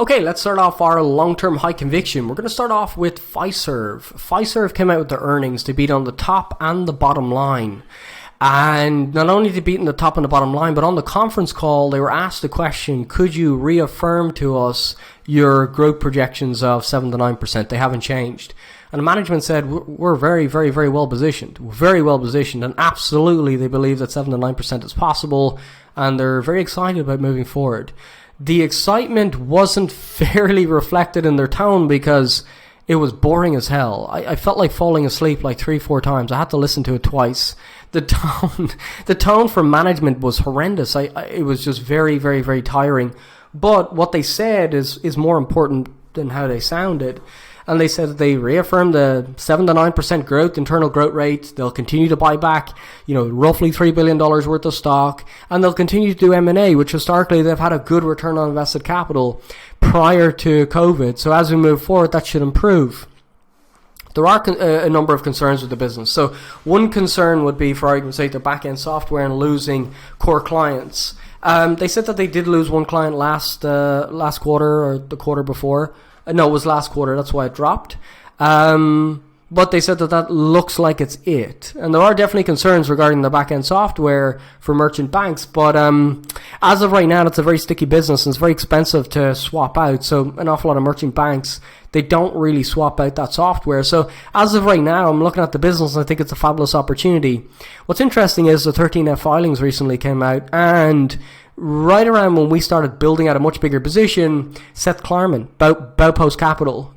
Okay, let's start off our long-term high conviction. We're going to start off with FISV. FISV came out with their earnings. They beat on the top and the bottom line. And not only did they beat on the top and the bottom line, but on the conference call, they were asked the question, could you reaffirm to us your growth projections of 7 to 9%? They haven't changed. And the management said, we're very, very, very well positioned. We're very well positioned. And absolutely, they believe that 7 to 9% is possible. And they're very excited about moving forward. The excitement wasn't fairly reflected in their tone because it was boring as hell. I felt like falling asleep like 3-4 times. I had to listen to it twice. The tone from management was horrendous. It was just very, very, very tiring. But what they said is more important than how they sounded. And they said that they reaffirmed the 7 to 9% growth, internal growth rate. They'll continue to buy back, roughly $3 billion worth of stock. And they'll continue to do M&A, which historically they've had a good return on invested capital prior to COVID. So as we move forward, that should improve. There are a number of concerns with the business. So one concern would be, for argument's sake, the back-end software and losing core clients. They said that they did lose one client last quarter or the quarter before. No, it was last quarter. That's why it dropped. But they said that looks like it's it. And there are definitely concerns regarding the back-end software for merchant banks. But as of right now, it's a very sticky business and it's very expensive to swap out. So an awful lot of merchant banks, they don't really swap out that software. So as of right now, I'm looking at the business and I think it's a fabulous opportunity. What's interesting is the 13F filings recently came out, and right around when we started building out a much bigger position, Seth Klarman, Baupost Capital,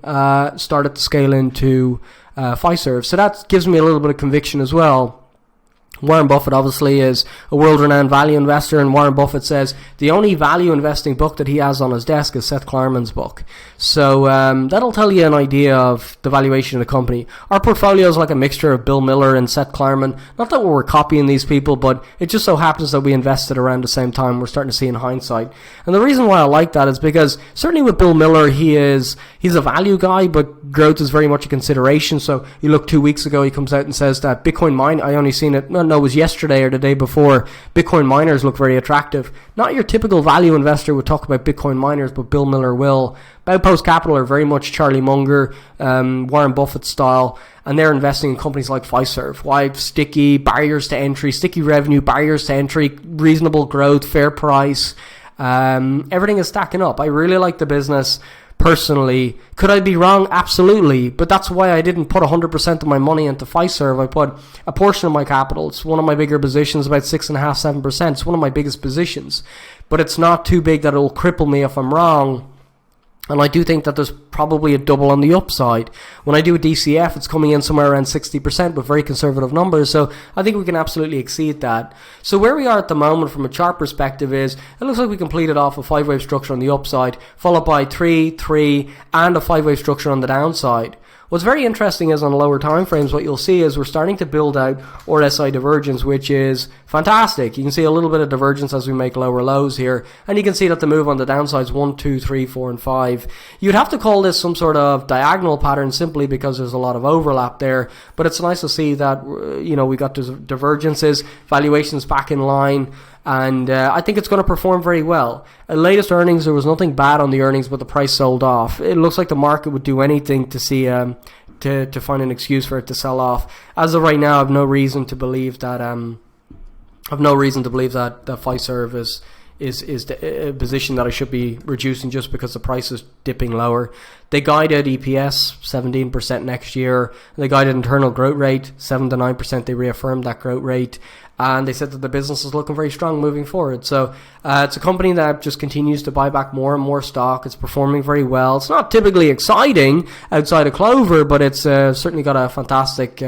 started to scale into FISV. So that gives me a little bit of conviction as well. Warren Buffett obviously is a world-renowned value investor, and Warren Buffett says the only value investing book that he has on his desk is Seth Klarman's book. So that'll tell you an idea of the valuation of the company. Our portfolio is like a mixture of Bill Miller and Seth Klarman. Not that we're copying these people, but it just so happens that we invested around the same time. We're starting to see in hindsight. And the reason why I like that is because certainly with Bill Miller, he's a value guy, but growth is very much a consideration. So you look 2 weeks ago, he comes out and says that Bitcoin mine, I only seen it, no, it was yesterday or the day before, Bitcoin miners look very attractive. Not your typical value investor would talk about Bitcoin miners, but Bill Miller will. Baupost Capital are very much Charlie Munger, Warren Buffett style, and they're investing in companies like FISV. Why? Sticky, barriers to entry, sticky revenue, barriers to entry, reasonable growth, fair price. Everything is stacking up. I really like the business. Personally, could I be wrong? Absolutely, but that's why I didn't put 100% of my money into FISV. I put a portion of my capital. It's one of my bigger positions, about 6.5-7%. It's one of my biggest positions, but it's not too big that it will cripple me if I'm wrong. And I do think that there's probably a double on the upside. When I do a DCF, it's coming in somewhere around 60% with very conservative numbers. So I think we can absolutely exceed that. So where we are at the moment from a chart perspective is, it looks like we completed off a 5-wave structure on the upside, followed by 3, 3, and a 5-wave structure on the downside. What's very interesting is on lower time frames, what you'll see is we're starting to build out RSI divergence, which is fantastic. You can see a little bit of divergence as we make lower lows here, and you can see that the move on the downside is 1, 2, 3, 4, and 5. You'd have to call this some sort of diagonal pattern simply because there's a lot of overlap there, but it's nice to see that we got divergences, valuations back in line. And I think it's going to perform very well. At latest earnings, there was nothing bad on the earnings, but the price sold off. It looks like the market would do anything to see to find an excuse for it to sell off. As of right now, I have no reason to believe that that FISV is a position that I should be reducing just because the price is dipping lower. They guided EPS 17% next year. They guided internal growth rate 7 to 9%. They reaffirmed that growth rate. And they said that the business is looking very strong moving forward. So it's a company that just continues to buy back more and more stock. It's performing very well. It's not typically exciting outside of Clover, but it's certainly got a fantastic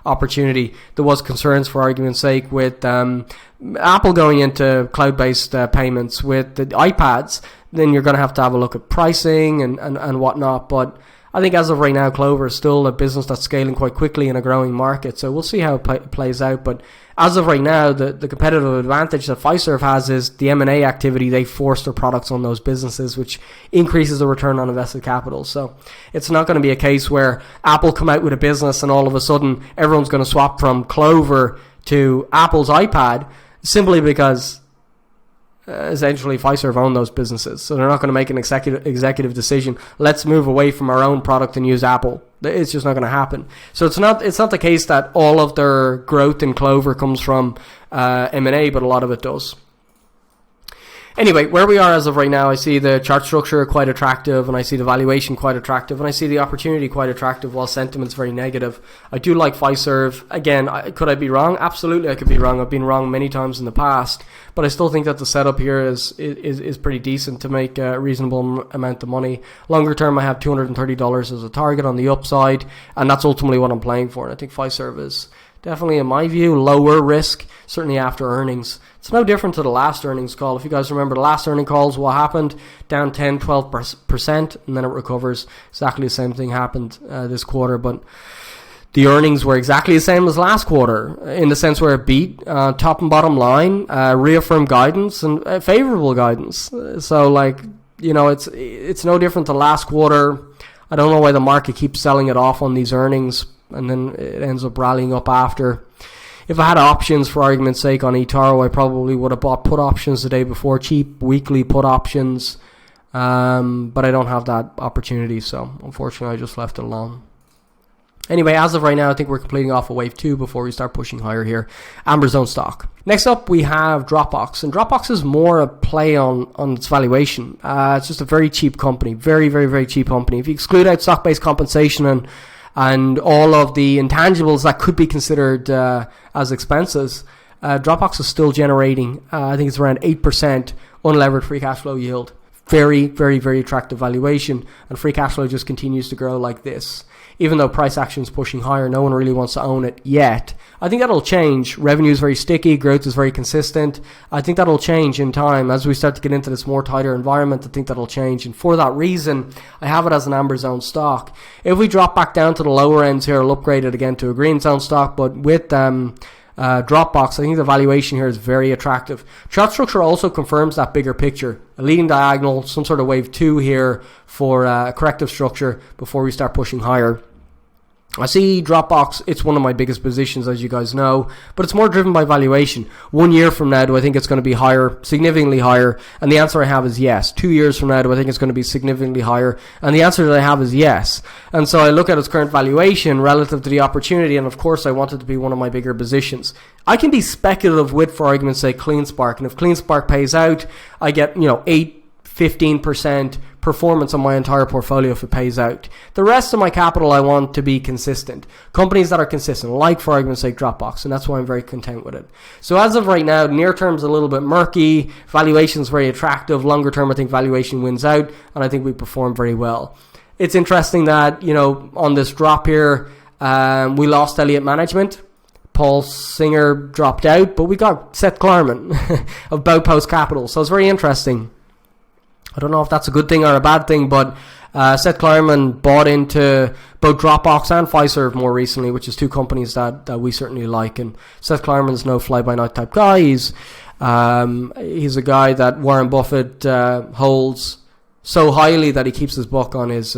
opportunity. There was concerns, for argument's sake, with Apple going into cloud-based payments with the iPads. Then you're going to have a look at pricing and whatnot. But I think as of right now, Clover is still a business that's scaling quite quickly in a growing market. So we'll see how it plays out. But as of right now, the competitive advantage that FISV has is the M&A activity. They force their products on those businesses, which increases the return on invested capital. So it's not going to be a case where Apple come out with a business and all of a sudden everyone's going to swap from Clover to Apple's iPad simply because essentially FISV own those businesses, so they're not going to make an executive decision, let's move away from our own product and use Apple. It's just not going to happen. So it's not the case that all of their growth in Clover comes from M&A, but a lot of it does. Anyway, where we are as of right now, I see the chart structure quite attractive, and I see the valuation quite attractive, and I see the opportunity quite attractive, while sentiment's very negative. I do like FISV. Again, could I be wrong? Absolutely, I could be wrong. I've been wrong many times in the past, but I still think that the setup here is pretty decent to make a reasonable amount of money. Longer term, I have $230 as a target on the upside, and that's ultimately what I'm playing for. And I think FISV is definitely, in my view, lower risk, certainly after earnings. It's no different to the last earnings call. If you guys remember the last earnings calls, what happened? Down 10, 12%, and then it recovers. Exactly the same thing happened this quarter, but the earnings were exactly the same as last quarter, in the sense where it beat top and bottom line, reaffirmed guidance, and favorable guidance. So, like, you know, it's no different to last quarter. I don't know why the market keeps selling it off on these earnings, and then it ends up rallying up after. If I had options, for argument's sake, on eToro, I probably would have bought put options the day before, cheap weekly put options, but I don't have that opportunity, so unfortunately I just left it alone. Anyway, as of right now, I think we're completing off a wave 2 before we start pushing higher here. AMZN stock. Next up, we have Dropbox, and Dropbox is more a play on its valuation. It's just a very cheap company, very, very, very cheap company. If you exclude out stock-based compensation and all of the intangibles that could be considered as expenses, Dropbox is still generating, I think it's around 8% unlevered free cash flow yield. Very, very, very attractive valuation, and free cash flow just continues to grow like this. Even though price action is pushing higher, no one really wants to own it yet. I think that'll change. Revenue is very sticky, growth is very consistent. I think that'll change in time. As we start to get into this more tighter environment, I think that'll change. And for that reason, I have it as an amber zone stock. If we drop back down to the lower ends here, I'll upgrade it again to a green zone stock. But with Dropbox, I think the valuation here is very attractive. Chart structure also confirms that bigger picture. A leading diagonal, some sort of wave 2 here for a corrective structure before we start pushing higher. I see Dropbox, it's one of my biggest positions, as you guys know, but it's more driven by valuation. 1 year from now, do I think it's going to be higher, significantly higher? And the answer I have is yes. 2 years from now, do I think it's going to be significantly higher? And the answer that I have is yes. And so I look at its current valuation relative to the opportunity, and of course I want it to be one of my bigger positions. I can be speculative with, for argument's sake, CleanSpark, and if CleanSpark pays out, I get, 8-15% performance on my entire portfolio if it pays out. The rest of my capital I want to be consistent. Companies that are consistent, like, for argument's sake, Dropbox, and that's why I'm very content with it. So as of right now, near term is a little bit murky, valuation is very attractive, longer term I think valuation wins out, and I think we perform very well. It's interesting that, on this drop here, we lost Elliott Management. Paul Singer dropped out, but we got Seth Klarman of Baupost Capital, so it's very interesting. I don't know if that's a good thing or a bad thing, but Seth Klarman bought into both Dropbox and FISV more recently, which is two companies that we certainly like. And Seth Klarman's no fly-by-night type guy. He's a guy that Warren Buffett holds so highly that he keeps his book on his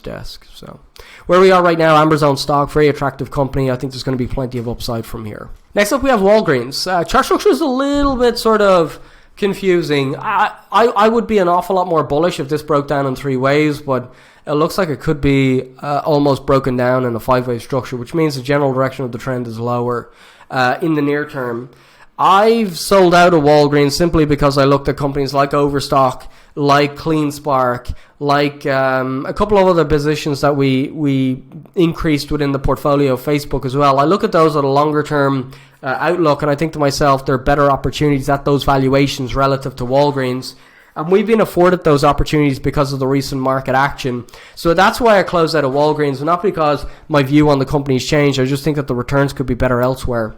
desk. So where we are right now, AMZN stock, very attractive company. I think there's going to be plenty of upside from here. Next up, we have Walgreens. Chart structure is a little bit sort of confusing. I would be an awful lot more bullish if this broke down in 3 waves, but it looks like it could be almost broken down in a 5-wave structure, which means the general direction of the trend is lower in the near term. I've sold out of Walgreens simply because I looked at companies like Overstock, like CleanSpark, like a couple of other positions that we increased within the portfolio of Facebook as well. I look at those at a longer term outlook, and I think to myself, there are better opportunities at those valuations relative to Walgreens. And we've been afforded those opportunities because of the recent market action. So that's why I closed out of Walgreens, not because my view on the company's changed. I just think that the returns could be better elsewhere.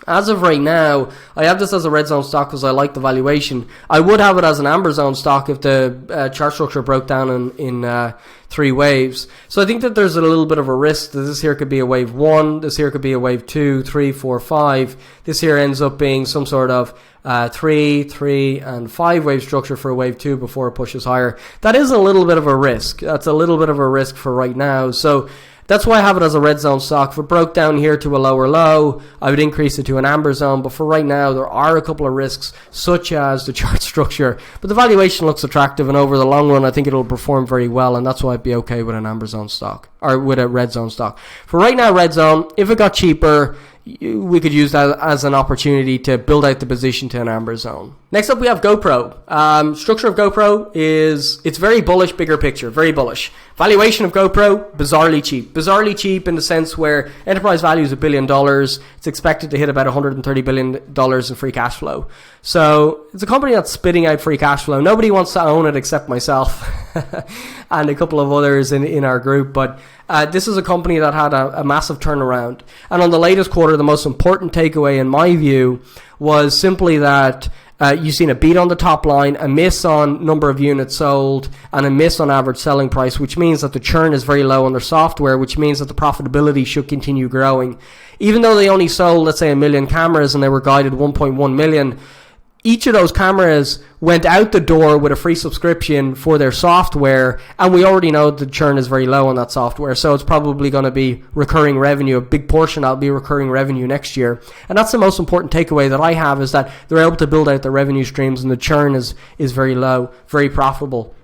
As of right now, I have this as a red zone stock because I like the valuation. I would have it as an amber zone stock if the chart structure broke down in 3 waves. So I think that there's a little bit of a risk that this here could be a wave 1, this here could be a wave 2, 3, 4, 5. This here ends up being some sort of 3, and 5 wave structure for a wave 2 before it pushes higher. That is a little bit of a risk. That's a little bit of a risk for right now. So That's why I have it as a red zone stock. If it broke down here to a lower low, I would increase it to an amber zone. But for right now, there are a couple of risks, such as the chart structure. But the valuation looks attractive, and over the long run, I think it'll perform very well. And that's why I'd be okay with an amber zone stock, or with a red zone stock. For right now, red zone, if it got cheaper, we could use that as an opportunity to build out the position to an amber zone. Next up, we have GoPro. Structure of GoPro is, it's very bullish, bigger picture, very bullish. Valuation of GoPro, bizarrely cheap. Bizarrely cheap in the sense where enterprise value is $1 billion. It's expected to hit about $130 billion in free cash flow. So it's a company that's spitting out free cash flow. Nobody wants to own it except myself and a couple of others in our group. But this is a company that had a massive turnaround. And on the latest quarter, the most important takeaway in my view was simply that you've seen a beat on the top line, a miss on number of units sold, and a miss on average selling price, which means that the churn is very low on their software, which means that the profitability should continue growing. Even though they only sold, let's say, 1 million cameras and they were guided 1.1 million, each of those cameras went out the door with a free subscription for their software, and we already know the churn is very low on that software, so it's probably going to be recurring revenue. A big portion of that will be recurring revenue next year. And that's the most important takeaway that I have, is that they're able to build out their revenue streams, and the churn is very low, very profitable.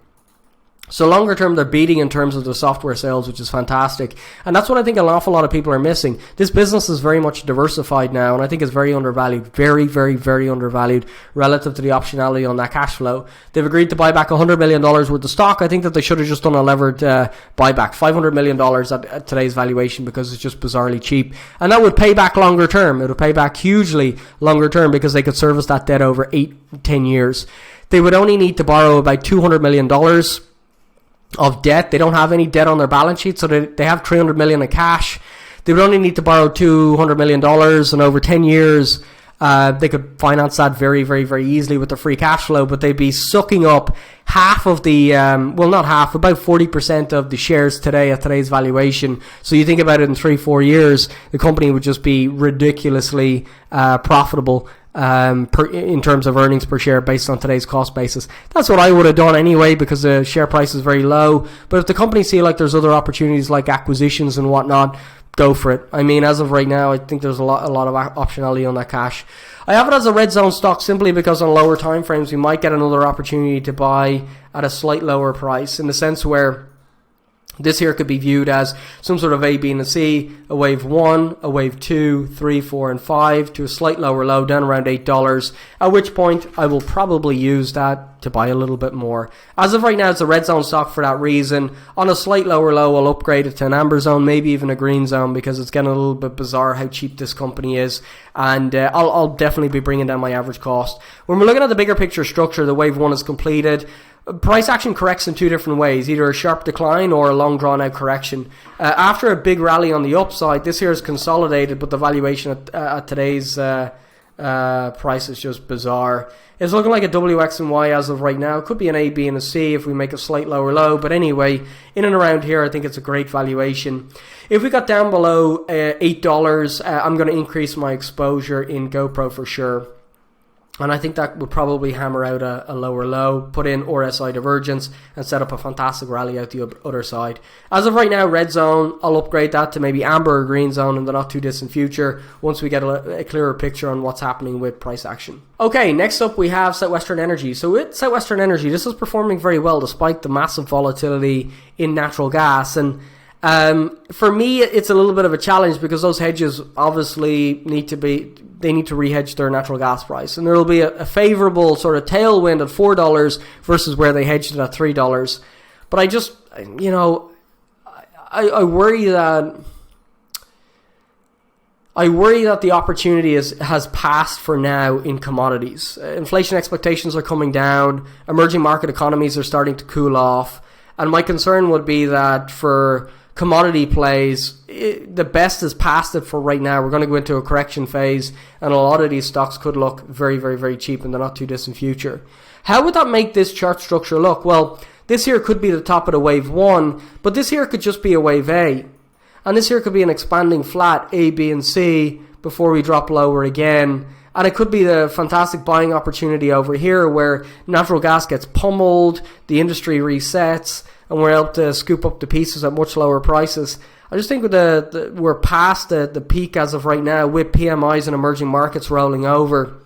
So longer term, they're beating in terms of the software sales, which is fantastic. And that's what I think an awful lot of people are missing. This business is very much diversified now, and I think it's very undervalued. Very, very, very undervalued relative to the optionality on that cash flow. They've agreed to buy back $100 million worth of stock. I think that they should have just done a levered buyback. $500 million at today's valuation, because it's just bizarrely cheap. And that would pay back longer term. It would pay back hugely longer term, because they could service that debt over 8-10 years. They would only need to borrow about $200 million of debt. They don't have any debt on their balance sheet, so they have $300 million in cash. They would only need to borrow $200 million, and over 10 years they could finance that very, very, very easily with the free cash flow. But they'd be sucking up half of the not half, about 40% of the shares today at today's valuation. So you think about it, in 3-4 years the company would just be ridiculously profitable in terms of earnings per share based on today's cost basis. That's what I would have done anyway, because the share price is very low. But if the company see like there's other opportunities like acquisitions and whatnot, go for it. I mean, as of right now, I think there's a lot of optionality on that cash. I have it as a red zone stock simply because on lower time frames we might get another opportunity to buy at a slight lower price, in the sense where this here could be viewed as some sort of A, B, and a C, a wave 1, a wave 2, 3, 4, and 5, to a slight lower low down around $8, at which point I will probably use that to buy a little bit more. As of right now, it's a red zone stock for that reason. On a slight lower low, I'll upgrade it to an amber zone, maybe even a green zone, because it's getting a little bit bizarre how cheap this company is, and I'll definitely be bringing down my average cost. When we're looking at the bigger picture structure, the wave 1 is completed. Price action corrects in two different ways, either a sharp decline or a long drawn out correction. After a big rally on the upside, this here is consolidated, but the valuation at today's price is just bizarre. It's looking like a W, X, and Y as of right now. It could be an A, B, and a C if we make a slight lower low, but anyway, in and around here I think it's a great valuation. If we got down below $8, I'm going to increase my exposure in GoPro for sure. And I think that would probably hammer out a lower low, put in RSI divergence, and set up a fantastic rally out the other side. As of right now, red zone, I'll upgrade that to maybe amber or green zone in the not too distant future, once we get a clearer picture on what's happening with price action. Okay, next up we have Southwestern Energy. So with Southwestern Energy, this is performing very well despite the massive volatility in natural gas. And for me, it's a little bit of a challenge, because those hedges obviously need to re-hedge their natural gas price, and there will be a favorable sort of tailwind at $4 versus where they hedged it at $3. But I just, I worry that the opportunity has passed for now in commodities. Inflation expectations are coming down, emerging market economies are starting to cool off, and my concern would be that for commodity plays, the best is past it for right now. We're going to go into a correction phase, and a lot of these stocks could look very, very, very cheap in the not too distant future. How would that make this chart structure look? Well, this here could be the top of the wave 1, but this here could just be a wave A, and this here could be an expanding flat A, B, and C before we drop lower again. And it could be the fantastic buying opportunity over here, where natural gas gets pummeled, the industry resets, and we're able to scoop up the pieces at much lower prices. I just think with we're past the peak as of right now, with PMIs and emerging markets rolling over.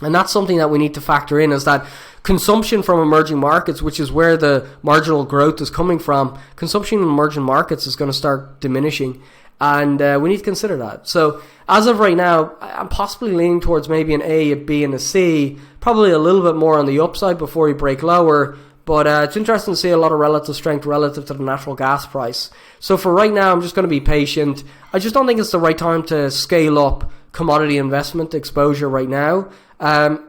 And that's something that we need to factor in, is that consumption from emerging markets, which is where the marginal growth is coming from, consumption in emerging markets is going to start diminishing. And we need to consider that. So as of right now, I'm possibly leaning towards maybe an A, a B, and a C. Probably a little bit more on the upside before we break lower. But it's interesting to see a lot of relative strength relative to the natural gas price. So for right now, I'm just going to be patient. I just don't think it's the right time to scale up commodity investment exposure right now.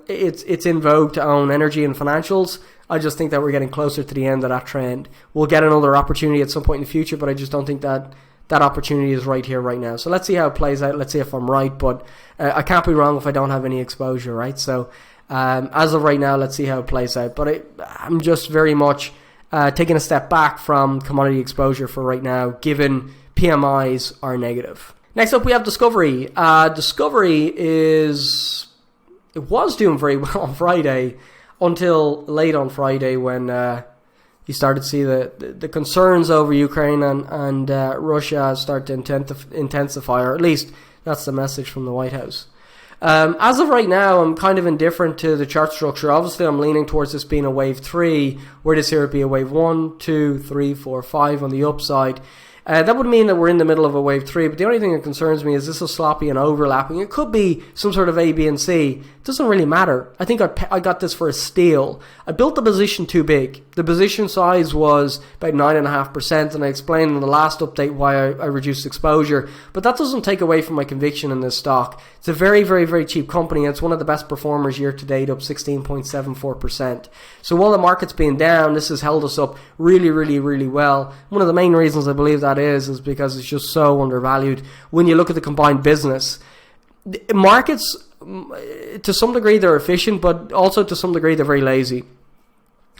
It's in vogue to own energy and financials. I just think that we're getting closer to the end of that trend. We'll get another opportunity at some point in the future, but I just don't think that opportunity is right here, right now. So let's see how it plays out. Let's see if I'm right, but I can't be wrong if I don't have any exposure, right? So as of right now, let's see how it plays out. But I'm just very much taking a step back from commodity exposure for right now, given PMIs are negative. Next up, we have Discovery. Discovery was doing very well on Friday until late on Friday when you started to see the concerns over Ukraine and Russia start to intensify, or at least that's the message from the White House. As of right now, I'm kind of indifferent to the chart structure. Obviously, I'm leaning towards this being a wave 3, where this here would be a wave 1, 2, 3, 4, 5 on the upside. That would mean that we're in the middle of a wave 3, but the only thing that concerns me is this is sloppy and overlapping. It could be some sort of A, B, and C. It doesn't really matter. I think I got this for a steal. I built the position too big. The position size was about 9.5%, and I explained in the last update why I reduced exposure. But that doesn't take away from my conviction in this stock. It's a very, very, very cheap company. It's one of the best performers year to date, up 16.74%. So while the market's been down, this has held us up really, really, really well. One of the main reasons I believe that is because it's just so undervalued. When you look at the combined business, markets, to some degree, they're efficient, but also to some degree, they're very lazy.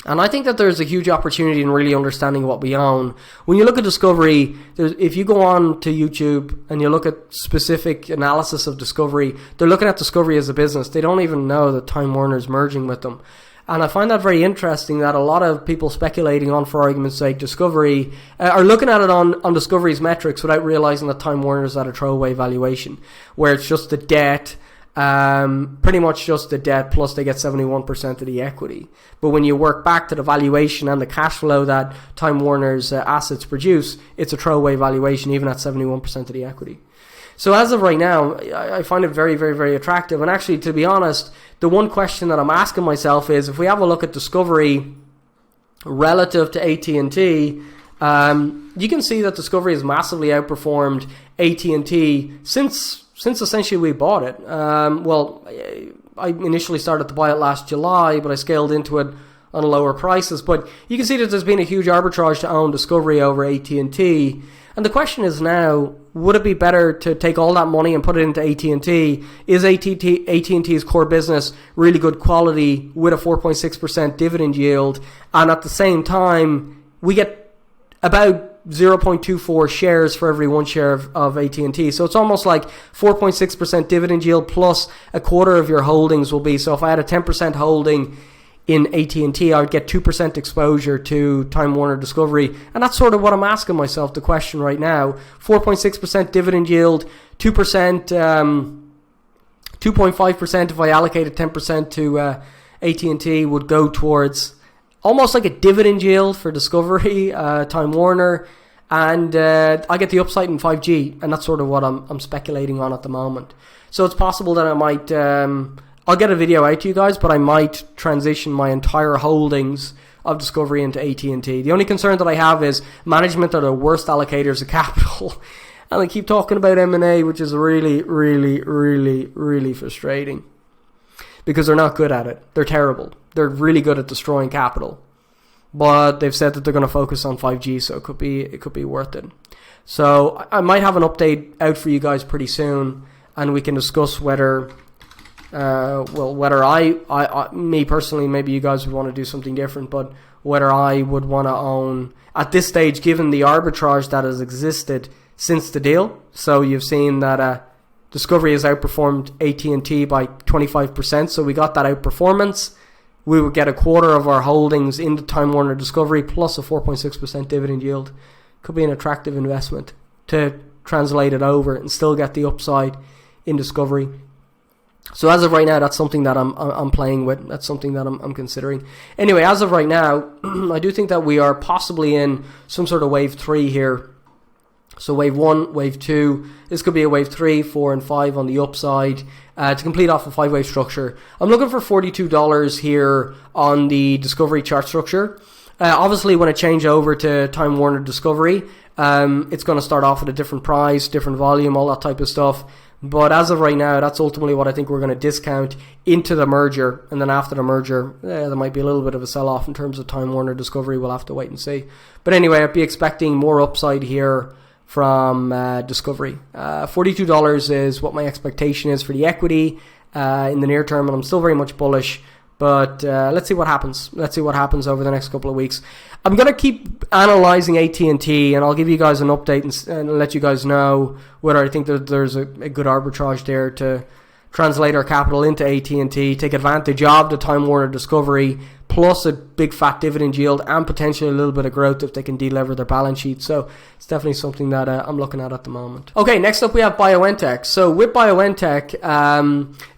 And I think that there's a huge opportunity in really understanding what we own. When you look at Discovery, if you go on to YouTube and you look at specific analysis of Discovery, they're looking at Discovery as a business. They don't even know that Time Warner's merging with them. And I find that very interesting that a lot of people speculating on, for argument's sake, Discovery are looking at it on Discovery's metrics without realizing that Time Warner's at a throwaway valuation, where it's just the debt, pretty much just the debt, plus they get 71% of the equity. But when you work back to the valuation and the cash flow that Time Warner's assets produce, it's a throwaway valuation, even at 71% of the equity. So as of right now, I find it very, very, very attractive. And actually, to be honest, the one question that I'm asking myself is, if we have a look at Discovery relative to AT&T, you can see that Discovery has massively outperformed AT&T since essentially we bought it. I initially started to buy it last July, but I scaled into it on lower prices. But you can see that there's been a huge arbitrage to own Discovery over AT&T. And the question is now, would it be better to take all that money and put it into AT&T? Is AT&T's core business really good quality with a 4.6% dividend yield? And at the same time, we get about 0.24 shares for every 1 share of AT&T. So it's almost like 4.6% dividend yield plus a quarter of your holdings will be. So if I had a 10% holding in AT&T, I would get 2% exposure to Time Warner Discovery. And that's sort of what I'm asking myself the question right now. 4.6% dividend yield, 2%, 2.5% if I allocated 10% to AT&T would go towards almost like a dividend yield for Discovery, Time Warner, and I get the upside in 5G, and that's sort of what I'm speculating on at the moment. So it's possible that I might... I'll get a video out to you guys, but I might transition my entire holdings of Discovery into AT&T. The only concern that I have is management are the worst allocators of capital. And I keep talking about M&A, which is really, really, really, really frustrating. Because they're not good at it. They're terrible. They're really good at destroying capital. But they've said that they're going to focus on 5G, so it could be worth it. So I might have an update out for you guys pretty soon, and we can discuss whether... whether I me personally, maybe you guys would want to do something different, but whether I would want to own at this stage, given the arbitrage that has existed since the deal. So you've seen that Discovery has outperformed AT&T by 25%, so we got that outperformance. We would get a quarter of our holdings into Time Warner Discovery plus a 4.6% dividend yield. Could be an attractive investment. to translate it over and still get the upside in discovery. So as of right now, that's something that I'm playing with. That's something that I'm considering. Anyway, as of right now, I do think that we are possibly in some sort of wave 3 here. So wave 1, wave 2, this could be a wave 3, 4, and 5 on the upside to complete off a 5-wave structure. I'm looking for $42 here on the Discovery chart structure. Obviously, when I change over to Time Warner Discovery, it's going to start off at a different price, different volume, all that type of stuff. But as of right now, that's ultimately what I think we're going to discount into the merger. And then after the merger, there might be a little bit of a sell-off in terms of Time Warner Discovery. We'll have to wait and see. But anyway, I'd be expecting more upside here from Discovery. $42 is what my expectation is for the equity in the near term, and I'm still very much bullish. But let's see what happens. Let's see what happens over the next couple of weeks. I'm going to keep analyzing AT&T, and I'll give you guys an update and let you guys know whether I think that there's a good arbitrage there to translate our capital into AT&T, take advantage of the Time Warner Discovery, plus a big fat dividend yield and potentially a little bit of growth if they can delever their balance sheet. So it's definitely something that I'm looking at the moment. Okay, next up we have BioNTech. So with BioNTech,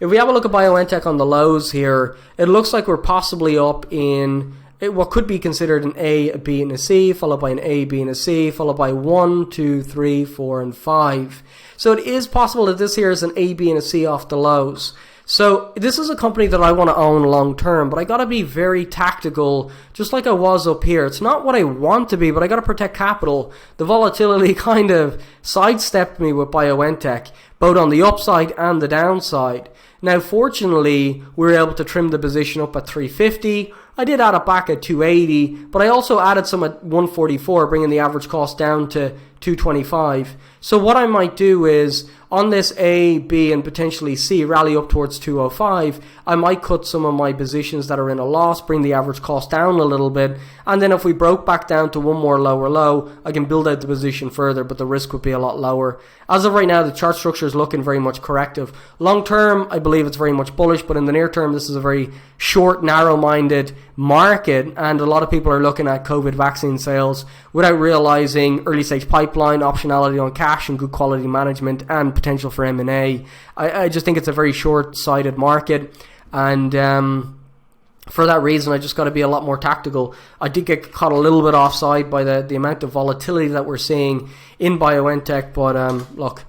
if we have a look at BioNTech on the lows here, it looks like we're possibly up in what could be considered an A, a B, and a C, followed by an A, B, and a C, followed by 1, 2, 3, 4, and 5. So it is possible that this here is an A, B, and a C off the lows. So this is a company that I want to own long term, but I got to be very tactical, just like I was up here. It's not what I want to be, but I got to protect capital. The volatility kind of sidestepped me with BioNTech, both on the upside and the downside. Now, fortunately, we were able to trim the position up at 350. I did add it back at 280, but I also added some at 144, bringing the average cost down to 225. So what I might do is, on this A, B, and potentially C rally up towards 205, I might cut some of my positions that are in a loss, bring the average cost down a little bit, and then if we broke back down to one more lower low, I can build out the position further, but the risk would be a lot lower. As of right now, the chart structure is looking very much corrective. Long term, I believe it's very much bullish, but in the near term, this is a very short, narrow-minded market, and a lot of people are looking at COVID vaccine sales without realizing early stage pipeline, optionality on cash, and good quality management, and potential for M&A. I just think it's a very short-sighted market, and for that reason, I just got to be a lot more tactical. I did get caught a little bit offside by the amount of volatility that we're seeing in BioNTech, but look,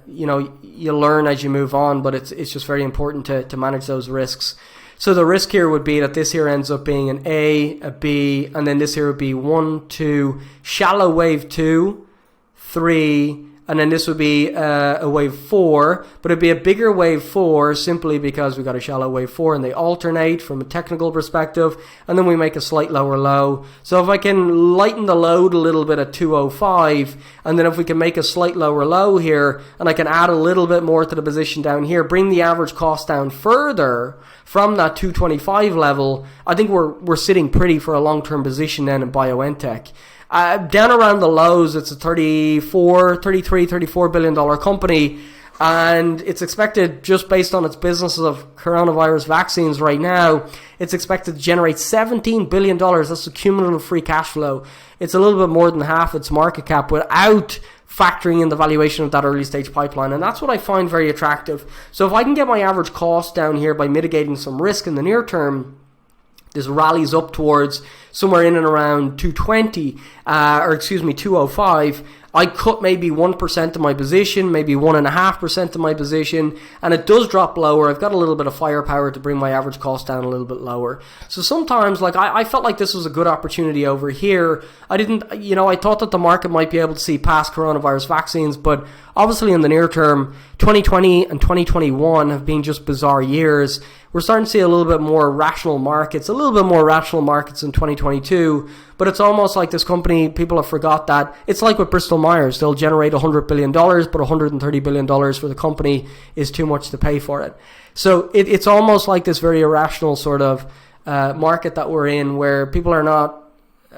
you learn as you move on, but it's just very important to manage those risks. So the risk here would be that this here ends up being an A, a B, and then this here would be 1, 2, shallow wave 2, 3, and then this would be a wave 4, but it'd be a bigger wave 4 simply because we got a shallow wave 4 and they alternate from a technical perspective, and then we make a slight lower low. So if I can lighten the load a little bit at 205, and then if we can make a slight lower low here, and I can add a little bit more to the position down here, bring the average cost down further from that 225 level, I think we're sitting pretty for a long-term position then in BioNTech. Down around the lows, it's a $33, $34 billion company, and it's expected, just based on its business of coronavirus vaccines right now, it's expected to generate $17 billion. That's the cumulative free cash flow. It's a little bit more than half its market cap without factoring in the valuation of that early stage pipeline, and that's what I find very attractive. So if I can get my average cost down here by mitigating some risk in the near term, this rallies up towards somewhere in and around 205. I cut maybe 1% of my position, maybe 1.5% of my position, and it does drop lower. I've got a little bit of firepower to bring my average cost down a little bit lower. So sometimes, like, I felt like this was a good opportunity over here. I thought that the market might be able to see past coronavirus vaccines, but obviously in the near term, 2020 and 2021 have been just bizarre years. We're starting to see a little bit more rational markets in 2022, but it's almost like this company, people have forgot that. It's like with Bristol Myers. They'll generate $100 billion, but $130 billion for the company is too much to pay for it. So it's almost like this very irrational sort of market that we're in, where people are not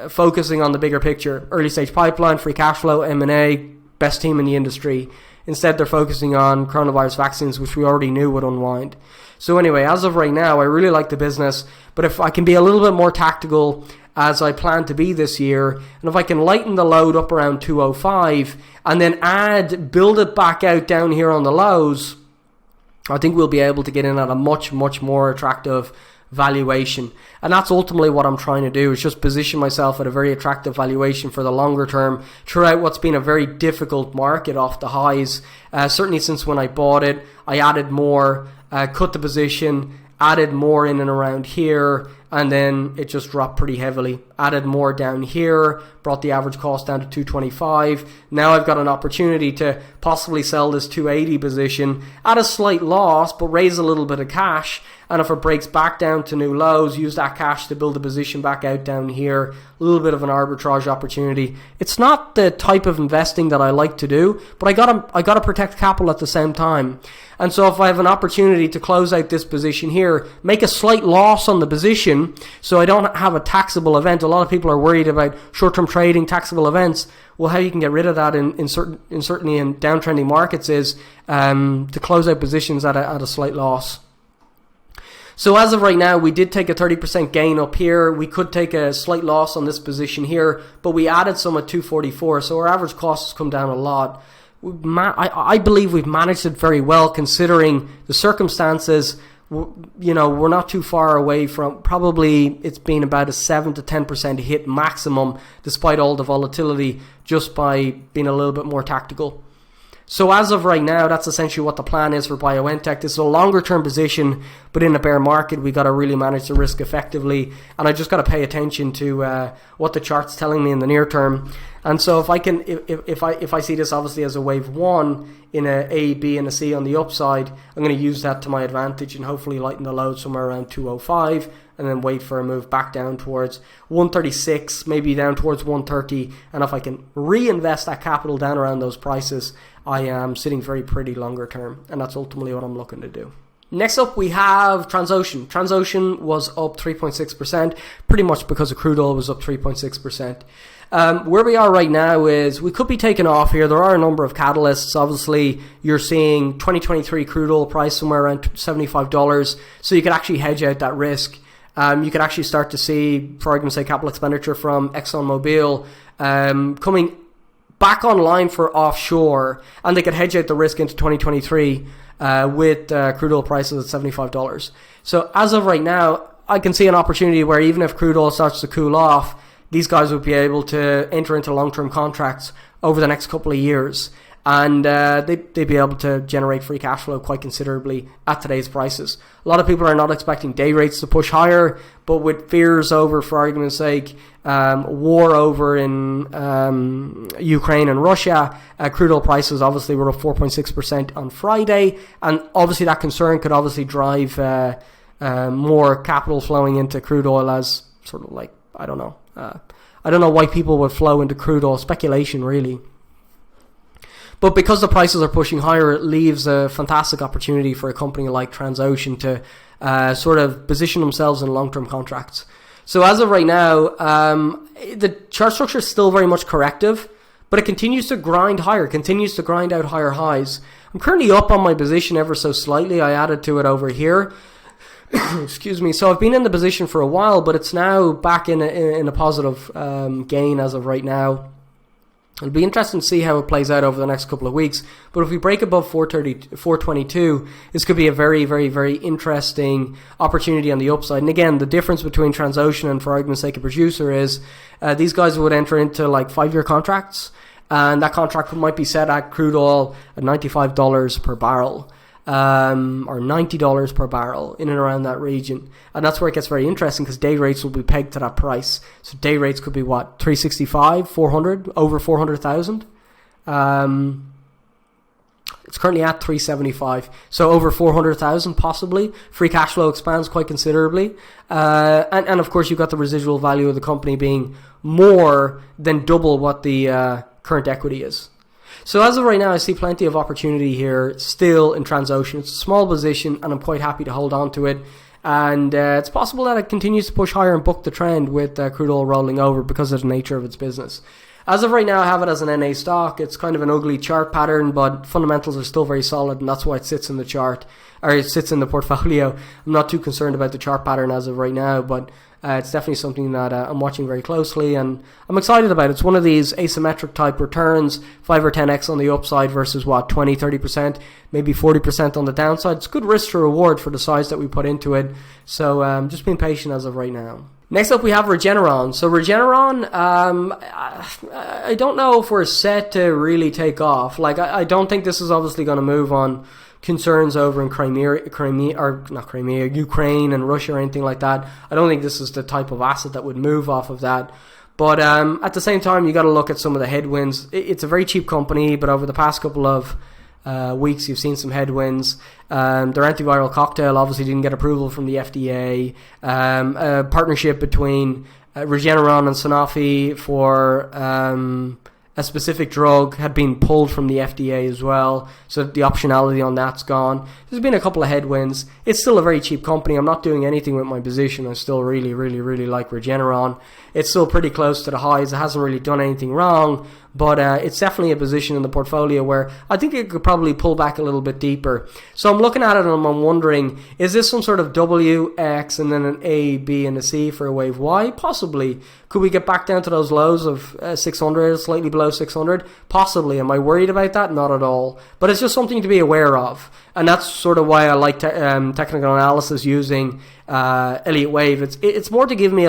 focusing on the bigger picture. Early stage pipeline, free cash flow, M&A, best team in the industry. Instead, they're focusing on coronavirus vaccines, which we already knew would unwind. So anyway, as of right now, I really like the business, but if I can be a little bit more tactical as I plan to be this year. And if I can lighten the load up around 205 and then build it back out down here on the lows, I think we'll be able to get in at a much more attractive valuation. And that's ultimately what I'm trying to do, is just position myself at a very attractive valuation for the longer term throughout what's been a very difficult market off the highs. Certainly since when I bought it, I added more, cut the position, added more in and around here, and then it just dropped pretty heavily. Added more down here, brought the average cost down to 225. Now I've got an opportunity to possibly sell this 280 position at a slight loss, but raise a little bit of cash. And if it breaks back down to new lows, use that cash to build a position back out down here. A little bit of an arbitrage opportunity. It's not the type of investing that I like to do, but I gotta protect capital at the same time. And so if I have an opportunity to close out this position here, make a slight loss on the position so I don't have a taxable event. A lot of people are worried about short-term trading, taxable events. Well, how you can get rid of that certainly in downtrending markets is to close out positions at a slight loss. So as of right now, we did take a 30% gain up here. We could take a slight loss on this position here, but we added some at 244, so our average cost has come down a lot. I believe we've managed it very well considering the circumstances. You know, we're not too far away from, probably it's been about a 7 to 10% hit maximum despite all the volatility, just by being a little bit more tactical. So as of right now, that's essentially what the plan is for BioNTech. This is a longer term position, but in a bear market, we got to really manage the risk effectively. And I just got to pay attention to what the chart's telling me in the near term. And so if I see this obviously as a wave one in a A, B, and a C on the upside, I'm going to use that to my advantage and hopefully lighten the load somewhere around 205. And then wait for a move back down towards 136, maybe down towards 130. And if I can reinvest that capital down around those prices, I am sitting very pretty longer term. And that's ultimately what I'm looking to do. Next up, we have Transocean. Transocean was up 3.6%, pretty much because of crude oil was up 3.6%. Where we are right now is we could be taking off here. There are a number of catalysts. Obviously, you're seeing 2023 crude oil price somewhere around $75. So you could actually hedge out that risk. You could actually start to see, for argument's sake, capital expenditure from ExxonMobil coming back online for offshore, and they could hedge out the risk into 2023 with crude oil prices at $75. So as of right now, I can see an opportunity where even if crude oil starts to cool off, these guys would be able to enter into long-term contracts over the next couple of years. And they'd be able to generate free cash flow quite considerably at today's prices. A lot of people are not expecting day rates to push higher, but with fears over, for argument's sake, war over in Ukraine and Russia, crude oil prices obviously were up 4.6% on Friday, and obviously that concern could obviously drive more capital flowing into crude oil as sort of like, I don't know why people would flow into crude oil, speculation really. But because the prices are pushing higher, it leaves a fantastic opportunity for a company like Transocean to sort of position themselves in long-term contracts. So as of right now, the chart structure is still very much corrective, but it continues to grind higher, continues to grind out higher highs. I'm currently up on my position ever so slightly. I added to it over here. Excuse me. So I've been in the position for a while, but it's now back in a positive gain as of right now. It'll be interesting to see how it plays out over the next couple of weeks. But if we break above 422, this could be a very, very, very interesting opportunity on the upside. And again, the difference between Transocean and, for argument's sake, a producer is these guys would enter into like 5-year contracts. And that contract might be set at crude oil at $95 per barrel. Or $90 per barrel, in and around that region. And that's where it gets very interesting, because day rates will be pegged to that price. So day rates could be what, 365, 400, over 400,000. It's currently at 375, so over 400,000 possibly. Free cash flow expands quite considerably, and of course you've got the residual value of the company being more than double what the current equity is. So as of right now, I see plenty of opportunity here still in Transocean. It's a small position, and I'm quite happy to hold on to it. And it's possible that it continues to push higher and buck the trend with crude oil rolling over because of the nature of its business. As of right now, I have it as an NA stock. It's kind of an ugly chart pattern, but fundamentals are still very solid, and that's why it sits in the chart, or it sits in the portfolio. I'm not too concerned about the chart pattern as of right now, but It's definitely something that I'm watching very closely, and I'm excited about it. It's one of these asymmetric type returns, 5 or 10x on the upside versus what, 20, 30%, maybe 40% on the downside. It's good risk to reward for the size that we put into it. So just being patient as of right now. Next up, we have Regeneron. So Regeneron, I don't know if we're set to really take off. Like, I don't think this is obviously going to move on concerns over in Ukraine and Russia or anything like that. I don't think this is the type of asset that would move off of that. But at the same time, you got to look at some of the headwinds. It's a very cheap company, but over the past couple of weeks, you've seen some headwinds. Their antiviral cocktail obviously didn't get approval from the FDA. A partnership between Regeneron and Sanofi for a specific drug had been pulled from the FDA as well, so the optionality on that's gone. There's been a couple of headwinds. It's still a very cheap company. I'm not doing anything with my position. I still really like Regeneron. It's still pretty close to the highs. It hasn't really done anything wrong, but it's definitely a position in the portfolio where I think it could probably pull back a little bit deeper. So I'm looking at it and I'm wondering, is this some sort of W, X, and then an A, B, and a C for a wave Y? Possibly. Could we get back down to those lows of 600, slightly below 600? Possibly. Am I worried about that? Not at all. But it's just something to be aware of. And that's sort of why I like technical analysis using Elliott Wave. It's more to give me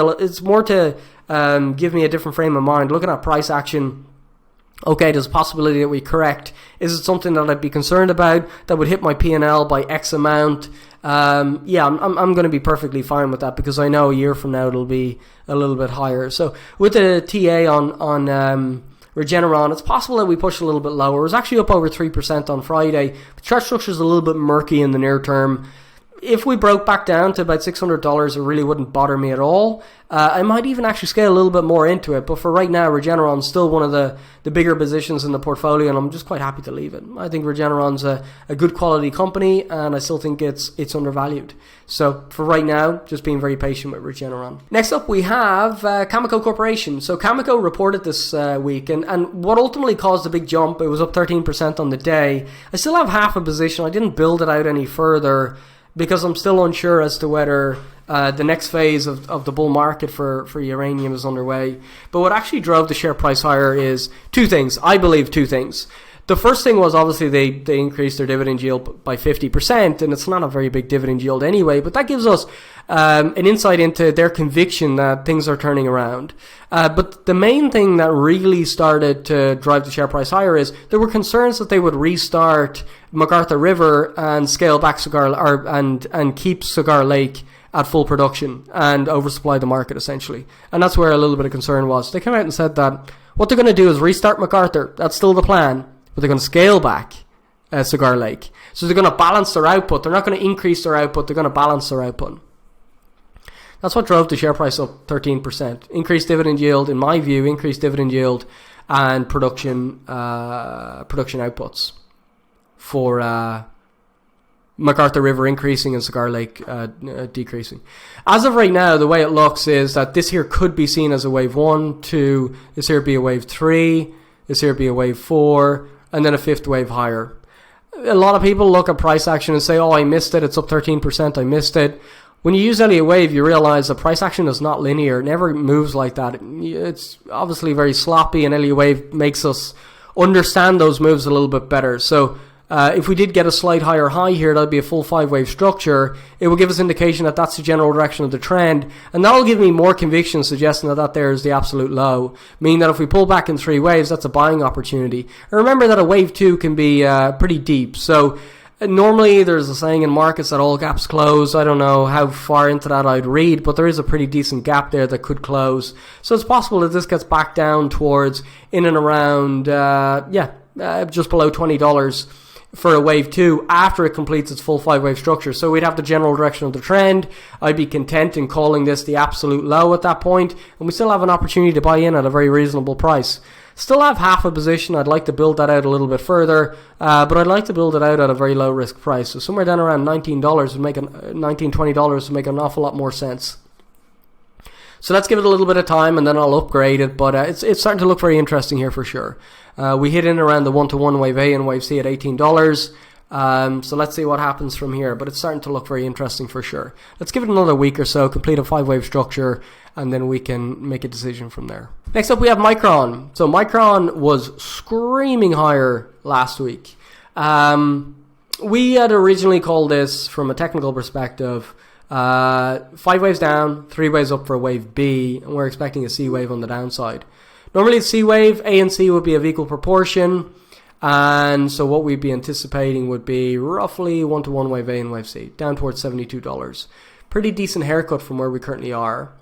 give me a different frame of mind. Looking at price action, okay, there's a possibility that we correct. Is it something that I'd be concerned about that would hit my P&L by X amount? Yeah, I'm going to be perfectly fine with that because I know a year from now it'll be a little bit higher. So with the TA on Regeneron, it's possible that we push a little bit lower. It was actually up over 3% on Friday. The chart structure is a little bit murky in the near term. If we broke back down to about $600, it really wouldn't bother me at all. I might even actually scale a little bit more into it, but for right now, Regeneron's still one of the bigger positions in the portfolio, and I'm just quite happy to leave it. I think Regeneron's a good quality company, and I still think it's undervalued. So for right now, just being very patient with Regeneron. Next up, we have Cameco Corporation. So Cameco reported this week, and what ultimately caused a big jump, it was up 13% on the day. I still have half a position. I didn't build it out any further because I'm still unsure as to whether the next phase of the bull market for uranium is underway. But what actually drove the share price higher is two things. I believe two things. The first thing was obviously they increased their dividend yield by 50%, and it's not a very big dividend yield anyway, but that gives us an insight into their conviction that things are turning around. But the main thing that really started to drive the share price higher is there were concerns that they would restart McArthur River and scale back and keep Cigar Lake at full production and oversupply the market essentially. And that's where a little bit of concern was. They came out and said that what they're going to do is restart McArthur. That's still the plan. But they're going to scale back Cigar Lake. So they're going to balance their output. They're not going to increase their output. They're going to balance their output. That's what drove the share price up 13%. Increased dividend yield, in my view, increased dividend yield and production outputs for McArthur River increasing and Cigar Lake decreasing. As of right now, the way it looks is that this here could be seen as a wave 1, 2, this here be a wave 3, this here be a wave 4, and then a fifth wave higher. A lot of people look at price action and say, oh, I missed it, it's up 13%, I missed it. When you use Elliott Wave, you realize that price action is not linear. It never moves like that. It's obviously very sloppy, and Elliott Wave makes us understand those moves a little bit better. So if we did get a slight higher high here, that'd be a full 5-wave structure. It will give us indication that that's the general direction of the trend, and that'll give me more conviction suggesting that there is the absolute low, meaning that if we pull back in 3 waves, that's a buying opportunity. And remember that a wave 2 can be pretty deep. So normally there's a saying in markets that all gaps close. I don't know how far into that I'd read, but there is a pretty decent gap there that could close. So it's possible that this gets back down towards in and around just below $20 for a wave 2 after it completes its full 5-wave structure. So we'd have the general direction of the trend. I'd be content in calling this the absolute low at that point, and we still have an opportunity to buy in at a very reasonable price. Still have half a position. I'd like to build that out a little bit further, but I'd like to build it out at a very low risk price. So somewhere down around $19 would make $20 would make an awful lot more sense. So let's give it a little bit of time and then I'll upgrade it, but it's starting to look very interesting here for sure. We hit in around the 1-to-1 wave A and wave C at $18. So let's see what happens from here, but it's starting to look very interesting for sure. Let's give it another week or so, complete a 5-wave structure, and then we can make a decision from there. Next up we have Micron. So Micron was screaming higher last week. We had originally called this, from a technical perspective, 5 waves down, 3 waves up for a wave B, and we're expecting a C wave on the downside. Normally it's C wave, A and C would be of equal proportion, and so what we'd be anticipating would be roughly 1-to-1 wave A and wave C, down towards $72. Pretty decent haircut from where we currently are.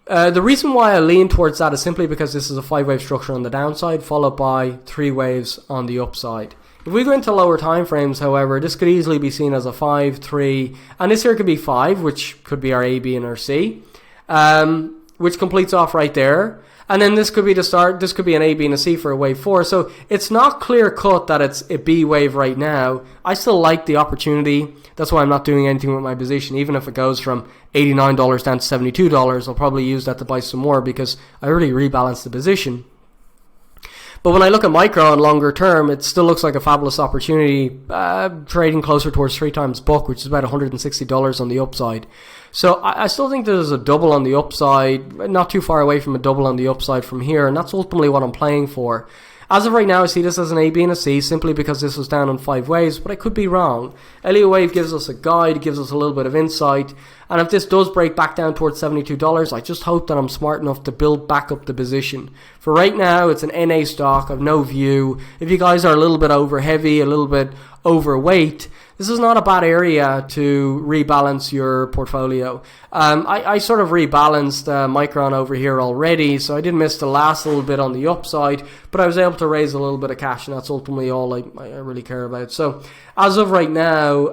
The reason why I lean towards that is simply because this is a 5-wave structure on the downside, followed by 3 waves on the upside. If we go into lower time frames, however, this could easily be seen as a 5, 3, and this here could be 5, which could be our A, B, and our C, which completes off right there. And then this could be the start, this could be an A, B, and a C for a wave 4. So it's not clear cut that it's a B wave right now. I still like the opportunity. That's why I'm not doing anything with my position. Even if it goes from $89 down to $72, I'll probably use that to buy some more because I already rebalanced the position. But when I look at Micron longer term, it still looks like a fabulous opportunity, trading closer towards 3 times book, which is about $160 on the upside. So I still think there's a double on the upside, not too far away from a double on the upside from here, and that's ultimately what I'm playing for. As of right now, I see this as an A, B, and a C simply because this was down on 5 waves, but I could be wrong. Elliott wave gives us a guide, gives us a little bit of insight, and if this does break back down towards $72, I just hope that I'm smart enough to build back up the position. For right now, it's an NA stock, I've no view. If you guys are a little bit over heavy, a little bit overweight, this is not a bad area to rebalance your portfolio. I sort of rebalanced Micron over here already, so I did miss the last little bit on the upside, but I was able to raise a little bit of cash, and that's ultimately all I really care about. So as of right now,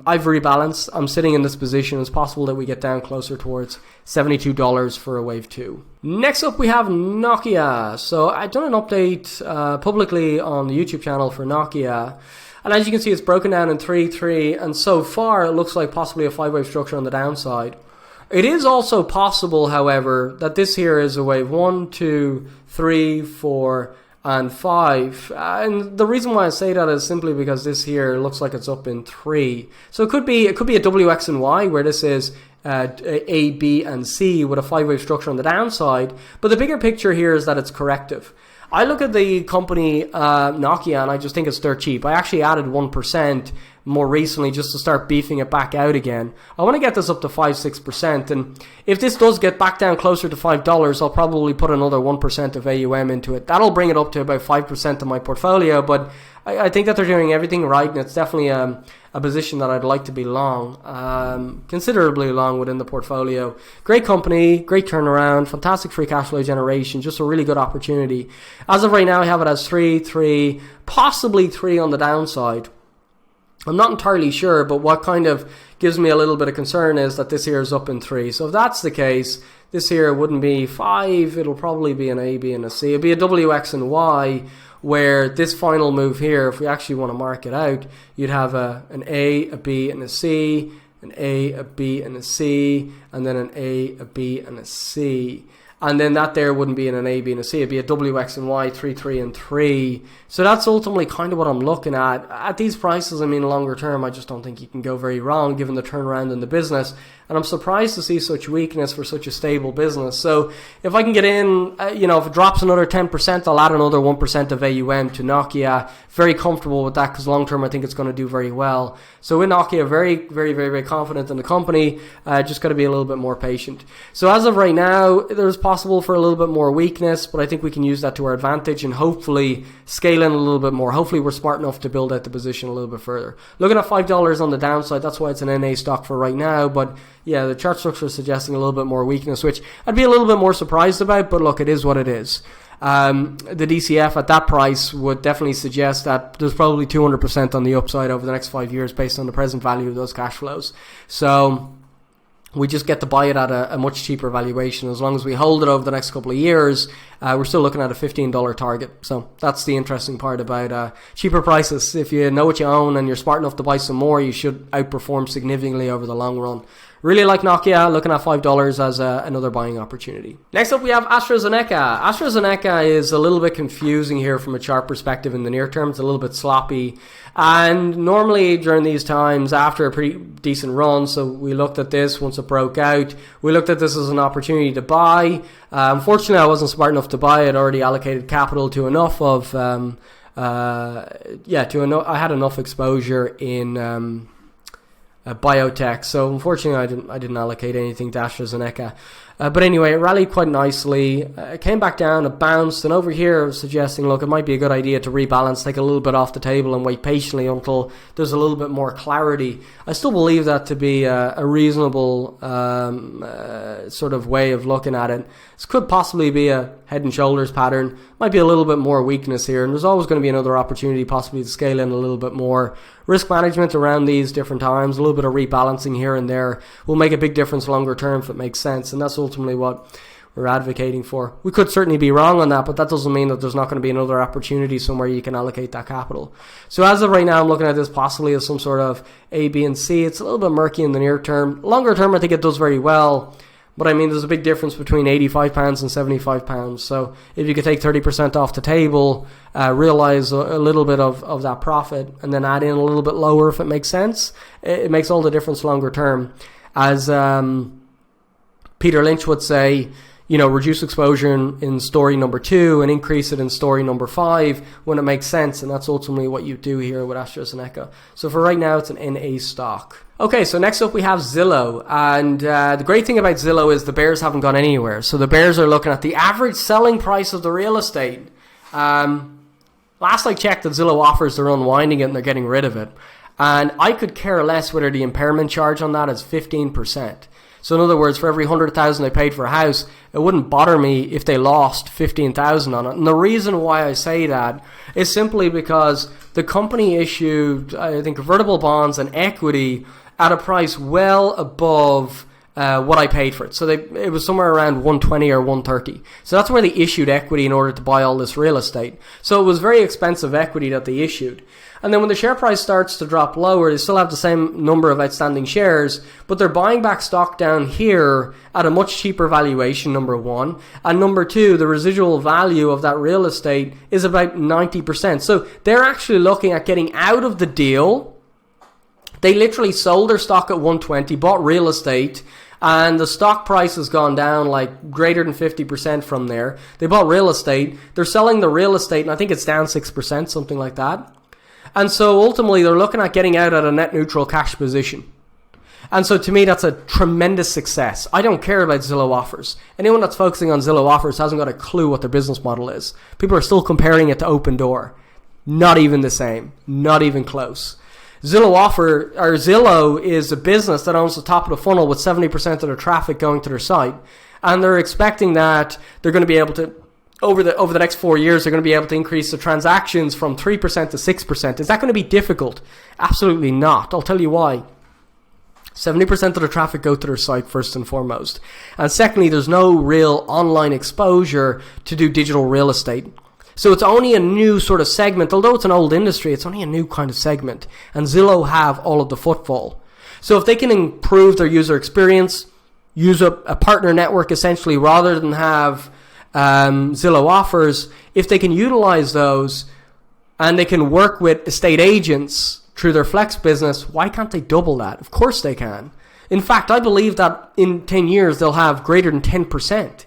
I've rebalanced. I'm sitting in this position. It's possible that we get down closer towards $72 for a wave 2. Next up we have Nokia. So I've done an update publicly on the YouTube channel for Nokia. And as you can see, it's broken down in 3, 3, and so far it looks like possibly a 5-wave structure on the downside. It is also possible, however, that this here is a wave 1, 2, 3, 4, and 5. And the reason why I say that is simply because this here looks like it's up in 3. So it could be a W, X, and Y, where this is A, B, and C with a 5-wave structure on the downside. But the bigger picture here is that it's corrective. I look at the company Nokia and I just think it's dirt cheap. I actually added 1% more recently just to start beefing it back out again. I want to get this up to 5-6%, and if this does get back down closer to $5, I'll probably put another 1% of AUM into it. That'll bring it up to about 5% of my portfolio, but I think that they're doing everything right, and it's definitely a position that I'd like to be long, considerably long within the portfolio. Great company, great turnaround, fantastic free cash flow generation, just a really good opportunity. As of right now, I have it as 3, 3, possibly 3 on the downside. I'm not entirely sure, but what kind of gives me a little bit of concern is that this here is up in 3. So if that's the case, this here wouldn't be 5, it'll probably be an A, B, and a C. It'd be a W, X, and Y, where this final move here, if we actually want to mark it out, you'd have an A, a B, and a C, an A, a B, and a C, and then an A, a B, and a C. And then that there wouldn't be in an A, B, and a C. It'd be a W, X, and Y, 3, 3, and 3. So that's ultimately kind of what I'm looking at. At these prices, I mean, longer term, I just don't think you can go very wrong given the turnaround in the business. And I'm surprised to see such weakness for such a stable business. So if I can get in, if it drops another 10%, I'll add another 1% of AUM to Nokia. Very comfortable with that because long term I think it's going to do very well. So in Nokia, very, very, very, very confident in the company. Just got to be a little bit more patient. So as of right now, there's possible for a little bit more weakness, but I think we can use that to our advantage and hopefully scale in a little bit more. Hopefully we're smart enough to build out the position a little bit further. Looking at $5 on the downside, that's why it's an NA stock for right now, but yeah, the chart structure is suggesting a little bit more weakness, which I'd be a little bit more surprised about, but look, it is what it is. The DCF at that price would definitely suggest that there's probably 200% on the upside over the next 5 years based on the present value of those cash flows. So we just get to buy it at a much cheaper valuation. As long as we hold it over the next couple of years, we're still looking at a $15 target. So that's the interesting part about cheaper prices. If you know what you own and you're smart enough to buy some more, you should outperform significantly over the long run. Really like Nokia, looking at $5 as another buying opportunity. Next up, we have AstraZeneca. AstraZeneca is a little bit confusing here from a chart perspective in the near term. It's a little bit sloppy. And normally during these times, after a pretty decent run, so we looked at this once it broke out. We looked at this as an opportunity to buy. Unfortunately, I wasn't smart enough to buy it. Already allocated capital to enough of, I had enough exposure in biotech, so unfortunately I didn't allocate anything to AstraZeneca. But anyway, it rallied quite nicely. It came back down, it bounced, and over here suggesting, look, it might be a good idea to rebalance, take a little bit off the table and wait patiently until there's a little bit more clarity. I still believe that to be a reasonable sort of way of looking at it. This could possibly be a head and shoulders pattern. Might be a little bit more weakness here, and there's always going to be another opportunity possibly to scale in a little bit more. Risk management around these different times, a little bit of rebalancing here and there will make a big difference longer term if it makes sense, and that's ultimately what we're advocating for. We could certainly be wrong on that, but that doesn't mean that there's not going to be another opportunity somewhere you can allocate that capital. So as of right now, I'm looking at this possibly as some sort of A, B, and C. It's a little bit murky in the near term. Longer term, I think it does very well. But I mean, there's a big difference between £85 and £75. So if you could take 30% off the table, realize a little bit of that profit, and then add in a little bit lower if it makes sense, it makes all the difference longer term. As Peter Lynch would say, you know, reduce exposure in story number 2 and increase it in story number 5 when it makes sense. And that's ultimately what you do here with AstraZeneca. So for right now, it's an NA stock. Okay, so next up we have Zillow. And the great thing about Zillow is the bears haven't gone anywhere. So the bears are looking at the average selling price of the real estate. Last I checked, that Zillow offers, they're unwinding it and they're getting rid of it. And I could care less whether the impairment charge on that is 15%. So in other words, for every 100,000 I paid for a house, it wouldn't bother me if they lost 15,000 on it. And the reason why I say that is simply because the company issued, I think, convertible bonds and equity at a price well above what I paid for it. So it was somewhere around 120 or 130. So that's where they issued equity in order to buy all this real estate. So it was very expensive equity that they issued. And then when the share price starts to drop lower, they still have the same number of outstanding shares, but they're buying back stock down here at a much cheaper valuation, number one. And number two, the residual value of that real estate is about 90%. So they're actually looking at getting out of the deal. They literally sold their stock at 120, bought real estate, and the stock price has gone down like greater than 50% from there. They bought real estate. They're selling the real estate, and I think it's down 6%, something like that. And so ultimately, they're looking at getting out at a net neutral cash position. And so to me, that's a tremendous success. I don't care about Zillow offers. Anyone that's focusing on Zillow offers hasn't got a clue what their business model is. People are still comparing it to Open Door. Not even the same. Not even close. Zillow is a business that owns the top of the funnel with 70% of their traffic going to their site. And they're expecting that they're going to be able to, over the next 4 years, they're going to be able to increase the transactions from 3% to 6%. Is that going to be difficult? Absolutely not. I'll tell you why. 70% of the traffic go to their site first and foremost. And secondly, there's no real online exposure to do digital real estate. So it's only a new sort of segment. Although it's an old industry, it's only a new kind of segment. And Zillow have all of the footfall. So if they can improve their user experience, use a partner network essentially, rather than have Zillow offers, if they can utilize those and they can work with estate agents through their flex business, why can't they double that? Of course they can. In fact, I believe that in 10 years they'll have greater than 10%,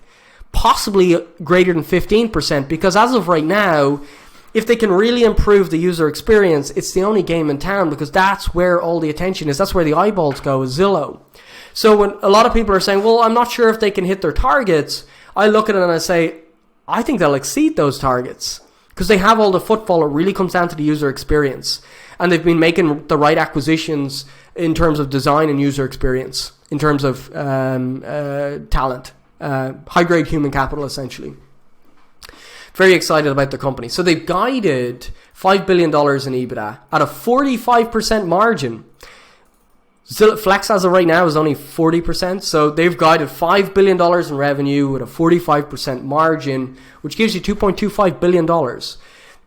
possibly greater than 15%, because as of right now, if they can really improve the user experience, it's the only game in town, because that's where all the attention is. That's where the eyeballs go, is Zillow. So when a lot of people are saying, well, I'm not sure if they can hit their targets, I look at it and I say, I think they'll exceed those targets because they have all the footfall. It really comes down to the user experience. And they've been making the right acquisitions in terms of design and user experience, in terms of talent, high-grade human capital, essentially. Very excited about the company. So they've guided $5 billion in EBITDA at a 45% margin. Flex as of right now is only 40%, so they've guided $5 billion in revenue with a 45% margin, which gives you $2.25 billion.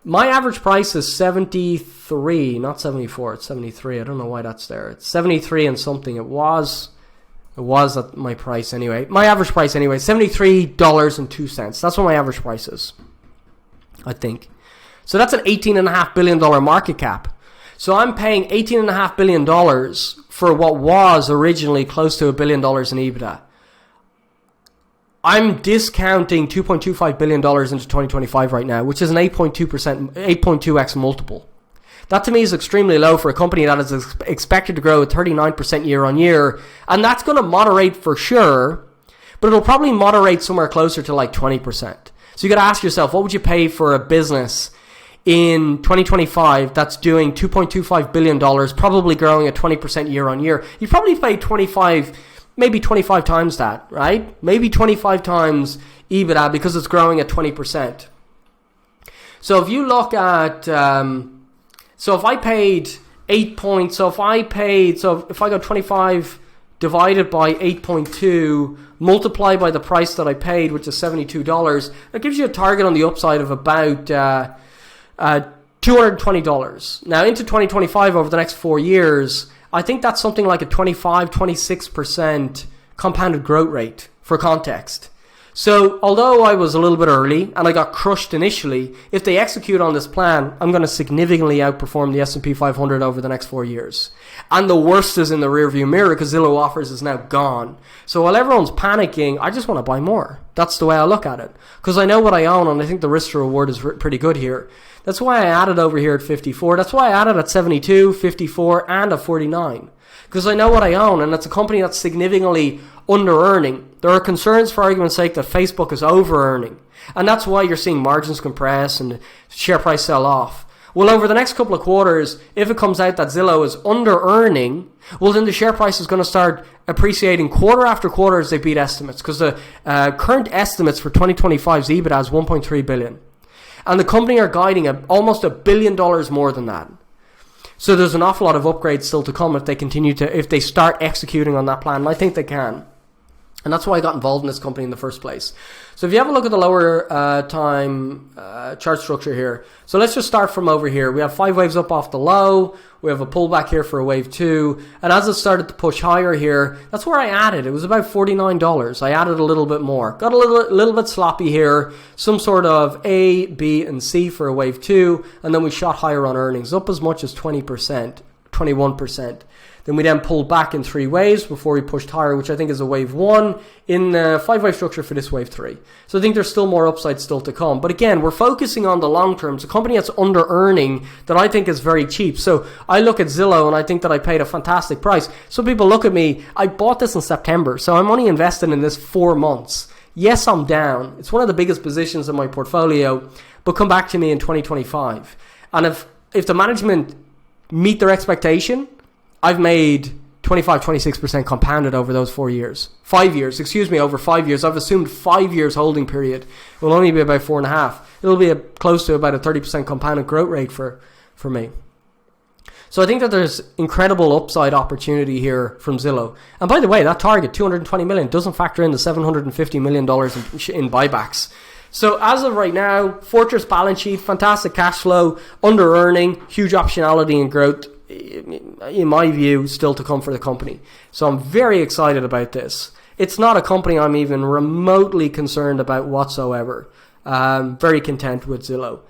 My average price is 73, not 74, it's 73. I don't know why that's there. It's 73 and something. It was It was at my price anyway. My average price anyway, $73.02. That's what my average price is, I think. So that's an $18.5 billion market cap. So I'm paying $18.5 billion for what was originally close to $1 billion in EBITDA. I'm discounting $2.25 billion into 2025 right now, which is an 8.2x multiple. That to me is extremely low for a company that is expected to grow at 39% year on year. And that's going to moderate for sure, but it'll probably moderate somewhere closer to like 20%. So you got to ask yourself, what would you pay for a business in 2025 that's doing $2.25 billion, probably growing at 20% year on year? You probably pay 25 times that, right? Maybe 25 times EBITDA because it's growing at 20%. So if you look at, so if I paid 8 points, so if I go 25 divided by 8.2, multiply by the price that I paid, which is $72, that gives you a target on the upside of about $220. Now into 2025 over the next 4 years, I think that's something like a 26% compounded growth rate for context. So although I was a little bit early and I got crushed initially, if they execute on this plan, I'm going to significantly outperform the S&P 500 over the next 4 years. And the worst is in the rearview mirror because Zillow Offers is now gone. So while everyone's panicking, I just want to buy more. That's the way I look at it. Because I know what I own and I think the risk to reward is pretty good here. That's why I added over here at 54. That's why I added at 72, 54, and at 49. Because I know what I own, and it's a company that's significantly under-earning. There are concerns, for argument's sake, that Facebook is over-earning. And that's why you're seeing margins compress and share price sell off. Well, over the next couple of quarters, if it comes out that Zillow is under-earning, well, then the share price is going to start appreciating quarter after quarter as they beat estimates. Because the current estimates for 2025's EBITDA is $1.3 billion. And the company are guiding almost $1 billion more than that. So there's an awful lot of upgrades still to come if they start executing on that plan. And I think they can. And that's why I got involved in this company in the first place. So if you have a look at the lower time chart structure here. So let's just start from over here. We have 5 waves up off the low. We have a pullback here for a wave 2. And as it started to push higher here, that's where I added. It was about $49. I added a little bit more. Got a little bit sloppy here. Some sort of A, B, and C for a wave 2. And then we shot higher on earnings, up as much as 20%, 21%. Then we then pulled back in 3 waves before we pushed higher, which I think is a wave 1 in the 5-wave structure for this wave 3. So I think there's still more upside still to come. But again, we're focusing on the long term. It's a company that's under earning that I think is very cheap. So I look at Zillow and I think that I paid a fantastic price. Some people look at me, I bought this in September, so I'm only invested in this 4 months. Yes, I'm down. It's one of the biggest positions in my portfolio, but come back to me in 2025. And if the management meet their expectation, I've made 26% compounded over those 4 years. 5 years, over 5 years. I've assumed 5 years holding period. It will only be about 4.5. It'll be close to about a 30% compounded growth rate for me. So I think that there's incredible upside opportunity here from Zillow. And by the way, that target, $220 million, doesn't factor in the $750 million in buybacks. So as of right now, fortress balance sheet, fantastic cash flow, under earning, huge optionality and growth, in my view, still to come for the company. So I'm very excited about this. It's not a company I'm even remotely concerned about whatsoever. Very content with Zillow.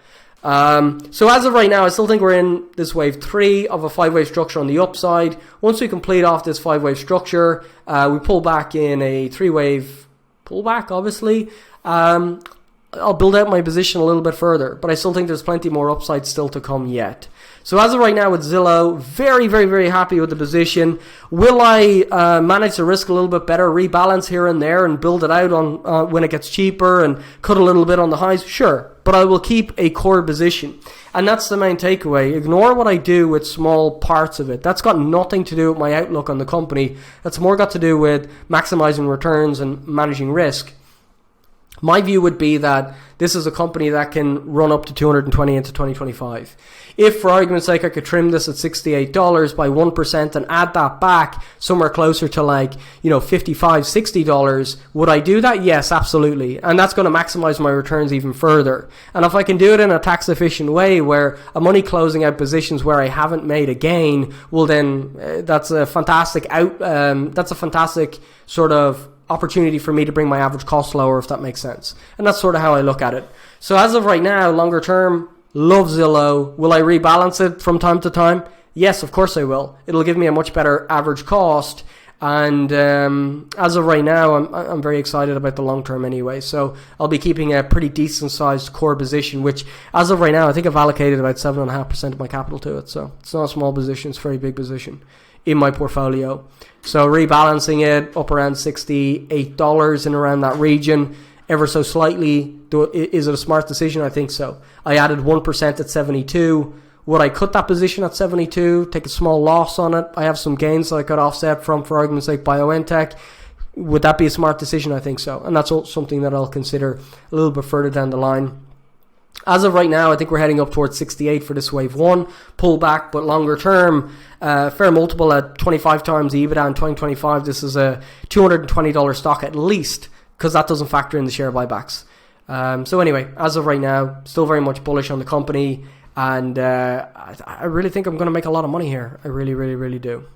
So as of right now, I still think we're in this wave 3 of a 5-wave structure on the upside. Once we complete off this 5-wave structure, we pull back in a 3-wave pullback, obviously. I'll build out my position a little bit further, but I still think there's plenty more upside still to come yet. So as of right now with Zillow, very, very, very happy with the position. Will I manage the risk a little bit better, rebalance here and there and build it out on when it gets cheaper and cut a little bit on the highs? Sure, but I will keep a core position. And that's the main takeaway. Ignore what I do with small parts of it. That's got nothing to do with my outlook on the company. That's more got to do with maximizing returns and managing risk. My view would be that this is a company that can run up to 220 into 2025. If, for argument's sake, I could trim this at $68 by 1% and add that back somewhere closer to like, $55, $60, would I do that? Yes, absolutely. And that's going to maximize my returns even further. And if I can do it in a tax efficient way where I'm only closing out positions where I haven't made a gain, well then that's a fantastic sort of opportunity for me to bring my average cost lower, if that makes sense. And that's sort of how I look at it. So as of right now, longer term, love Zillow. Will I rebalance it from time to time? Yes, of course I will. It'll give me a much better average cost. And as of right now, I'm very excited about the long term anyway. So I'll be keeping a pretty decent sized core position, which as of right now, I think I've allocated about 7.5% of my capital to it. So it's not a small position, it's a very big position in my portfolio. So rebalancing it up around $68 in around that region, ever so slightly. Is it a smart decision? I think so. I added 1% at 72. Would I cut that position at 72, take a small loss on it? I have some gains that I could offset from, for argument's sake, BioNTech. Would that be a smart decision? I think so. And that's something that I'll consider a little bit further down the line. As of right now, I think we're heading up towards 68 for this wave one pullback, but longer term, fair multiple at 25 times EBITDA in 2025. This is a $220 stock at least, because that doesn't factor in the share buybacks. So anyway, as of right now, still very much bullish on the company, and I really think I'm going to make a lot of money here. I really, really, really do.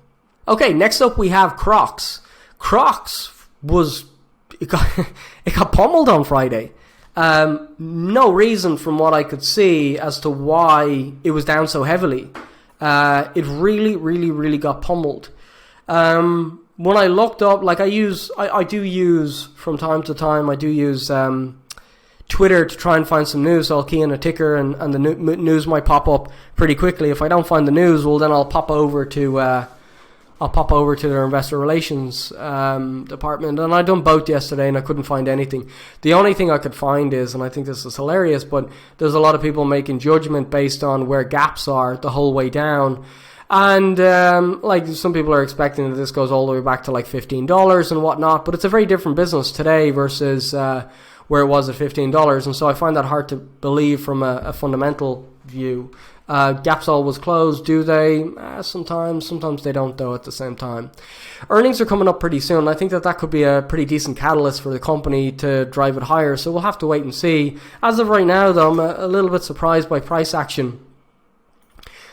Okay, next up we have CROX. CROX it got pummeled on Friday. No reason from what I could see as to why it was down so heavily. It really, really, really got pummeled. When I looked up, like I do use from time to time, I do use Twitter to try and find some news. So I'll key in a ticker and the news might pop up pretty quickly. If I don't find the news, well then I'll pop over to their investor relations department. And I done both yesterday and I couldn't find anything. The only thing I could find is, and I think this is hilarious, but there's a lot of people making judgment based on where gaps are the whole way down. And like some people are expecting that this goes all the way back to like $15 and whatnot, but it's a very different business today versus where it was at $15. And so I find that hard to believe from a fundamental view. Gaps always close, do they? Sometimes they don't, though, at the same time. Earnings are coming up pretty soon. I think that could be a pretty decent catalyst for the company to drive it higher, so we'll have to wait and see. As of right now, though, I'm a little bit surprised by price action.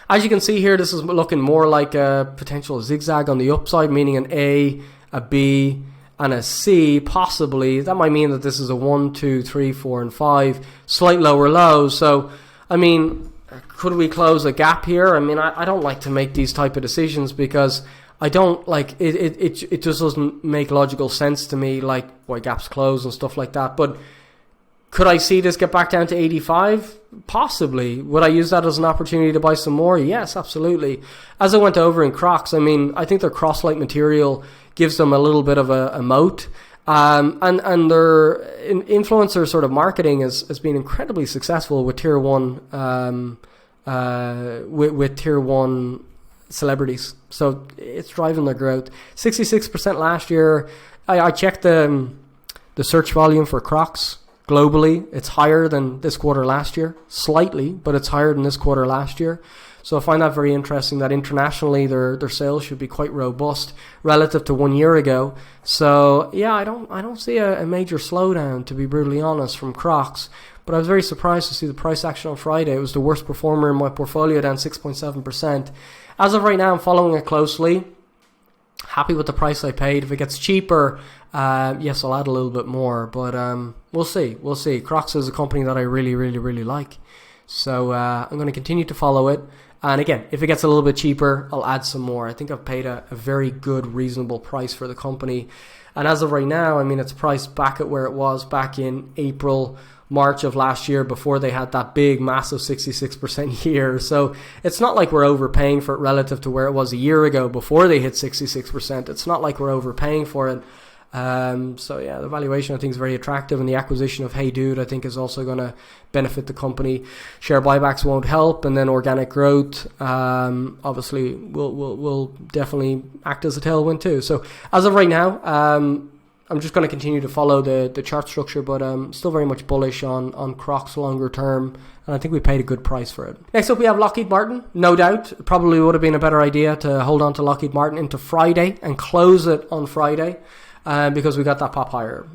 As you can see here, this is looking more like a potential zigzag on the upside, meaning an A, a B, and a C, possibly. That might mean that this is a 1, 2, 3, 4, and 5, slight lower low. So, I mean, could we close a gap here? I mean, I don't like to make these type of decisions because I don't like it just doesn't make logical sense to me, like why gaps close and stuff like that. But could I see this get back down to 85? Possibly. Would I use that as an opportunity to buy some more? Yes, absolutely. As I went over in CROX, I mean, I think their cross-light material gives them a little bit of a moat. And their influencer sort of marketing has been incredibly successful with tier one with tier one celebrities. So it's driving their growth. 66% last year. I checked the search volume for CROX globally. It's higher than this quarter last year, slightly, but it's higher than this quarter last year. So I find that very interesting that internationally their sales should be quite robust relative to 1 year ago. So yeah, I don't see a major slowdown, to be brutally honest, from CROX. But I was very surprised to see the price action on Friday. It was the worst performer in my portfolio, down 6.7%. As of right now, I'm following it closely. Happy with the price I paid. If it gets cheaper, yes, I'll add a little bit more. But we'll see. We'll see. CROX is a company that I really, really, really like. So I'm going to continue to follow it. And again, if it gets a little bit cheaper, I'll add some more. I think I've paid a very good, reasonable price for the company. And as of right now, I mean, it's priced back at where it was back in April, March of last year before they had that big, massive 66% year. So it's not like we're overpaying for it relative to where it was a year ago before they hit 66%. It's not like we're overpaying for it. So yeah, the valuation I think is very attractive, and the acquisition of Hey Dude I think is also going to benefit the company. Share buybacks won't help, and then organic growth obviously will definitely act as a tailwind too. So as of right now, I'm I'm just going to continue to follow the chart structure, but still very much bullish on CROX longer term, and I think we paid a good price for it. Next up we have Lockheed Martin. No doubt, it probably would have been a better idea to hold on to Lockheed Martin into Friday and close it on Friday. Because we got that pop higher.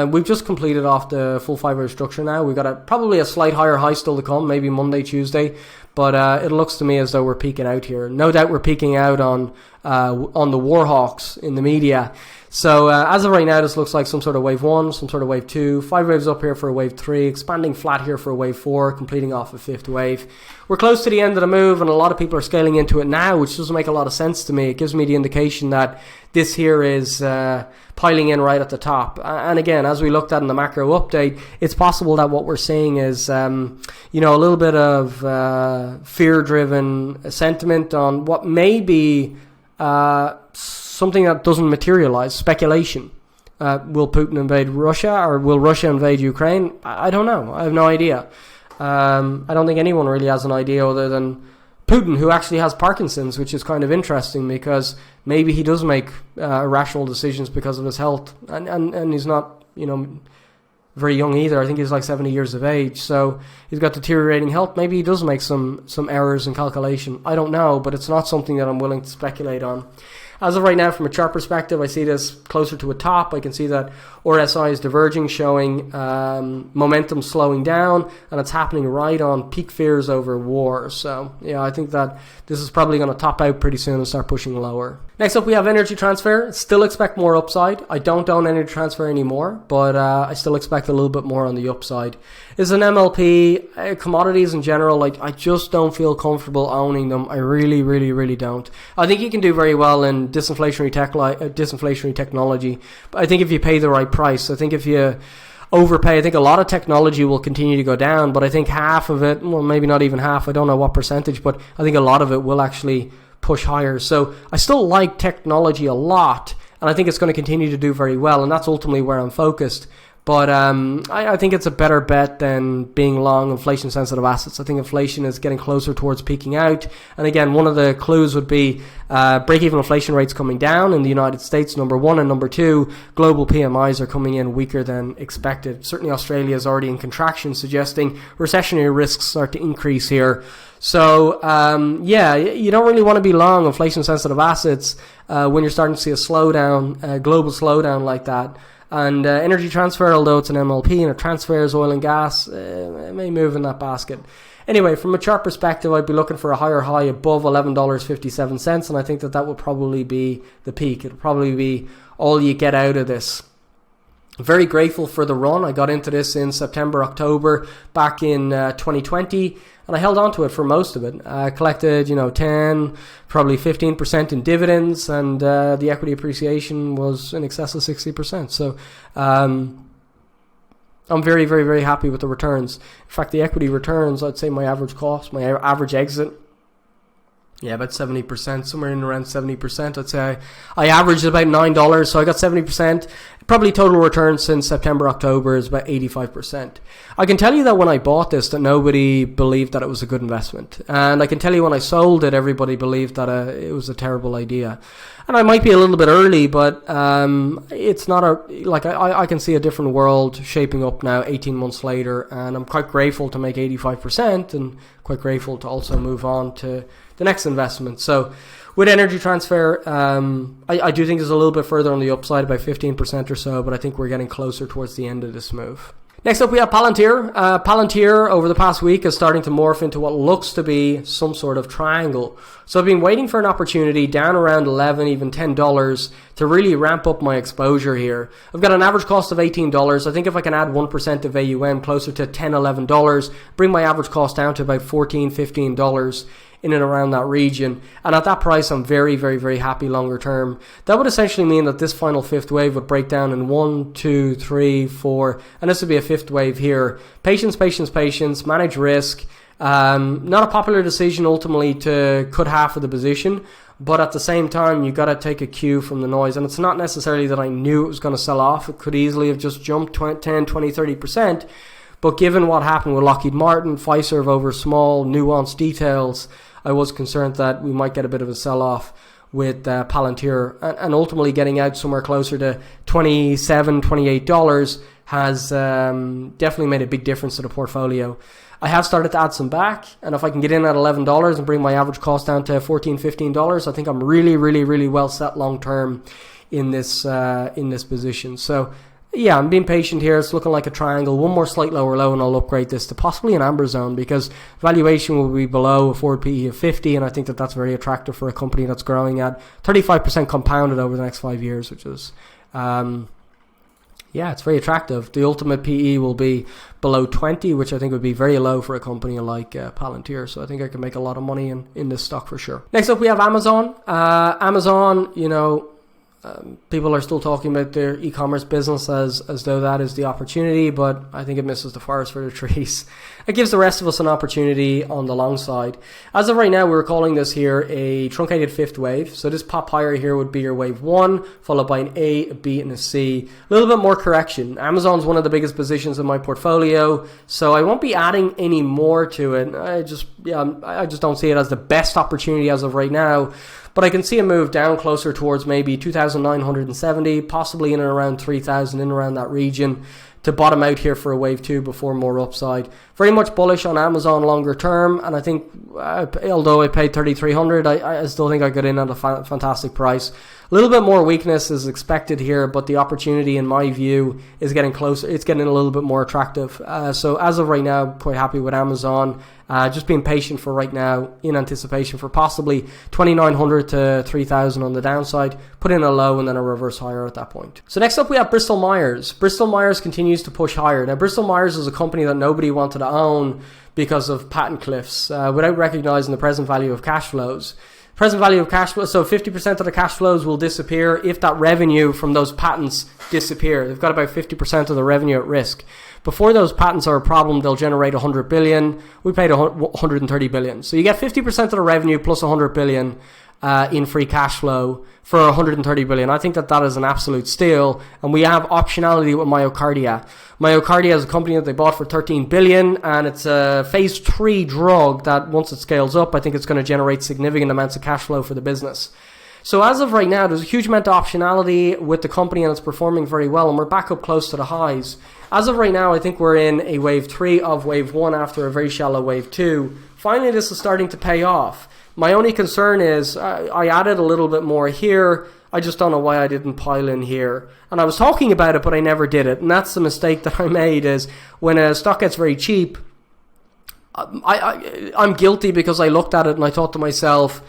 We've just completed off the full 5-hour structure now. We've got probably a slight higher high still to come, maybe Monday, Tuesday. But it looks to me as though we're peaking out here. No doubt we're peaking out on the Warhawks in the media. So as of right now, this looks like some sort of wave 1, some sort of wave 2. 5 waves up here for a wave 3, expanding flat here for a wave 4, completing off a 5th wave. We're close to the end of the move, and a lot of people are scaling into it now, which doesn't make a lot of sense to me. It gives me the indication that this here is piling in right at the top. And again, as we looked at in the macro update, it's possible that what we're seeing is a little bit of fear-driven sentiment on what may be something that doesn't materialize, speculation. Will Putin invade Russia, or will Russia invade Ukraine? I don't know. I have no idea. I don't think anyone really has an idea other than Putin, who actually has Parkinson's, which is kind of interesting because maybe he does make irrational decisions because of his health, and he's not, very young either. I think he's like 70 years of age, so he's got deteriorating health. Maybe he does make some errors in calculation. I don't know, but it's not something that I'm willing to speculate on. As of right now, from a chart perspective, I see this closer to a top. I can see that RSI is diverging, showing momentum slowing down, and it's happening right on peak fears over war. So, yeah, I think that this is probably going to top out pretty soon and start pushing lower. Next up, we have energy transfer. Still expect more upside. I don't own energy transfer anymore, but I still expect a little bit more on the upside. Is an MLP, commodities in general, I just don't feel comfortable owning them. I really, really, really don't. I think you can do very well in disinflationary technology, but I think if you pay the right price, I think if you overpay, I think a lot of technology will continue to go down, but I think half of it, well, maybe not even half, I don't know what percentage, but I think a lot of it will actually push higher. So I still like technology a lot, and I think it's going to continue to do very well, and that's ultimately where I'm focused. But I think it's a better bet than being long inflation-sensitive assets. I think inflation is getting closer towards peaking out. And again, one of the clues would be break-even inflation rates coming down in the United States, number one. And number two, global PMIs are coming in weaker than expected. Certainly Australia is already in contraction, suggesting recessionary risks start to increase here. So, you don't really want to be long inflation-sensitive assets when you're starting to see a slowdown, a global slowdown like that. And energy transfer, although it's an MLP and it transfers oil and gas, it may move in that basket. Anyway, from a chart perspective, I'd be looking for a higher high above $11.57, and I think that would probably be the peak. It'll probably be all you get out of this. Very grateful for the run. I got into this in September, October, back in 2020, and I held on to it for most of it. I collected, 10, probably 15% in dividends, and the equity appreciation was in excess of 60%. So I'm very, very, very happy with the returns. In fact, the equity returns, I'd say my average cost, my average exit, about 70%, somewhere in around 70%. I'd say I averaged about $9, so I got 70%. Probably total return since September, October is about 85%. I can tell you that when I bought this, that nobody believed that it was a good investment. And I can tell you when I sold it, everybody believed that it was a terrible idea. And I might be a little bit early, but it's not I can see a different world shaping up now 18 months later, and I'm quite grateful to make 85% and quite grateful to also move on to the next investment. So with energy transfer, I do think there's a little bit further on the upside, about 15% or so, but I think we're getting closer towards the end of this move. Next up, we have Palantir. Palantir, over the past week, is starting to morph into what looks to be some sort of triangle. So I've been waiting for an opportunity down around $11, even $10 to really ramp up my exposure here. I've got an average cost of $18. I think if I can add 1% of AUM closer to $10, $11, bring my average cost down to about $14, $15 in and around that region. And at that price, I'm very, very, very happy longer term. That would essentially mean that this final fifth wave would break down in 1, 2, 3, 4, and this would be a fifth wave here. Patience, patience, patience, manage risk. Not a popular decision ultimately to cut half of the position, but at the same time, you got to take a cue from the noise. And it's not necessarily that I knew it was going to sell off. It could easily have just jumped 10, 20, 30%. But given what happened with Lockheed Martin, FISV over small, nuanced details, I was concerned that we might get a bit of a sell-off. with Palantir, and ultimately getting out somewhere closer to $27, $28 has definitely made a big difference to the portfolio. I have started to add some back, and if I can get in at $11 and bring my average cost down to $14, $15, I think I'm really, really, really well set long term in this position. So yeah, I'm being patient here. It's looking like a triangle. One more slight lower low and I'll upgrade this to possibly an amber zone, because valuation will be below a forward PE of 50, and I think that that's very attractive for a company that's growing at 35% compounded over the next 5 years, which is yeah, it's very attractive. The ultimate PE will be below 20, which I think would be very low for a company like Palantir. So I think I can make a lot of money in this stock for sure. Next up, we have Amazon. Amazon, you know, people are still talking about their e-commerce business as though that is the opportunity, but I think it misses the forest for the trees. It gives the rest of us an opportunity on the long side. As of right now, we're calling this here a truncated fifth wave. So this pop higher here would be your wave 1, followed by an A, a B, and a C. A little bit more correction. Amazon's one of the biggest positions in my portfolio, so I won't be adding any more to it. I just don't see it as the best opportunity as of right now. But I can see a move down closer towards maybe 2,970, possibly in and around 3,000, in and around that region, to bottom out here for a wave 2 before more upside. Very much bullish on Amazon longer term, and I think although I paid 3,300, I still think I got in at a fantastic price. A little bit more weakness is expected here, but the opportunity, in my view, is getting closer. It's getting a little bit more attractive. So as of right now, quite happy with Amazon. Just being patient for right now in anticipation for possibly 2,900 to 3,000 on the downside. Put in a low and then a reverse higher at that point. So next up we have Bristol Myers. Bristol Myers continues to push higher. Now Bristol Myers is a company that nobody wanted to own because of patent cliffs without recognizing the present value of cash flows. Present value of cash flow, so 50% of the cash flows will disappear if that revenue from those patents disappear. They've got about 50% of the revenue at risk. Before those patents are a problem, they'll generate 100 billion. We paid 130 billion. So you get 50% of the revenue plus 100 billion in free cash flow for 130 billion. I think that is an absolute steal, and we have optionality with Myocardia. Myocardia is a company that they bought for 13 billion, and it's a phase 3 drug that once it scales up, I think it's going to generate significant amounts of cash flow for the business. So as of right now, there's a huge amount of optionality with the company, and it's performing very well, and we're back up close to the highs. As of right now, I think we're in a wave 3 of wave 1 after a very shallow wave 2. Finally, this is starting to pay off. My only concern is I added a little bit more here. I just don't know why I didn't pile in here. And I was talking about it, but I never did it. And that's the mistake that I made, is when a stock gets very cheap, I'm guilty because I looked at it and I thought to myself,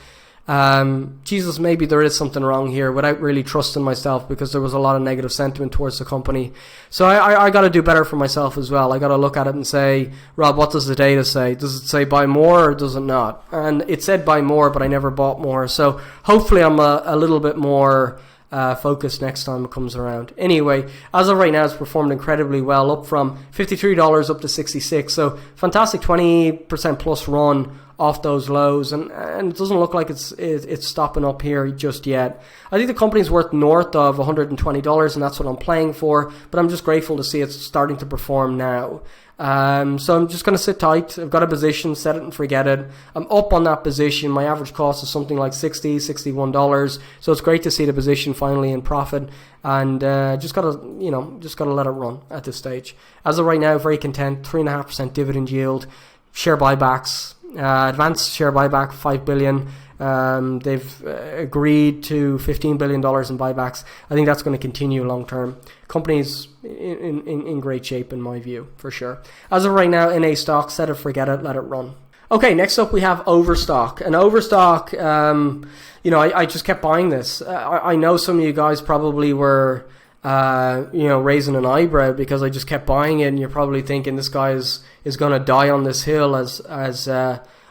Jesus, maybe there is something wrong here, without really trusting myself, because there was a lot of negative sentiment towards the company. So I got to do better for myself as well. I got to look at it and say, Rob, what does the data say? Does it say buy more or does it not? And it said buy more, but I never bought more. So hopefully I'm a little bit more focused next time it comes around. Anyway, as of right now, it's performed incredibly well, up from $53 up to $66. So fantastic 20% plus run off those lows, and it doesn't look like it's stopping up here just yet. I think the company's worth north of $120, and that's what I'm playing for, but I'm just grateful to see it's starting to perform now. So I'm just going to sit tight. I've got a position, set it and forget it. I'm up on that position. My average cost is something like $60, $61. So it's great to see the position finally in profit, and just gotta let it run at this stage. As of right now, very content. 3.5% dividend yield, share buybacks. Advanced share buyback, 5 billion. They've agreed to $15 billion in buybacks. I think that's going to continue long term. Company's in great shape in my view, for sure. As of right now, in a stock, set it, forget it, let it run. Okay, next up we have Overstock. And Overstock, I just kept buying this. I know some of you guys probably were raising an eyebrow because I just kept buying it, and you're probably thinking this guy is going to die on this hill as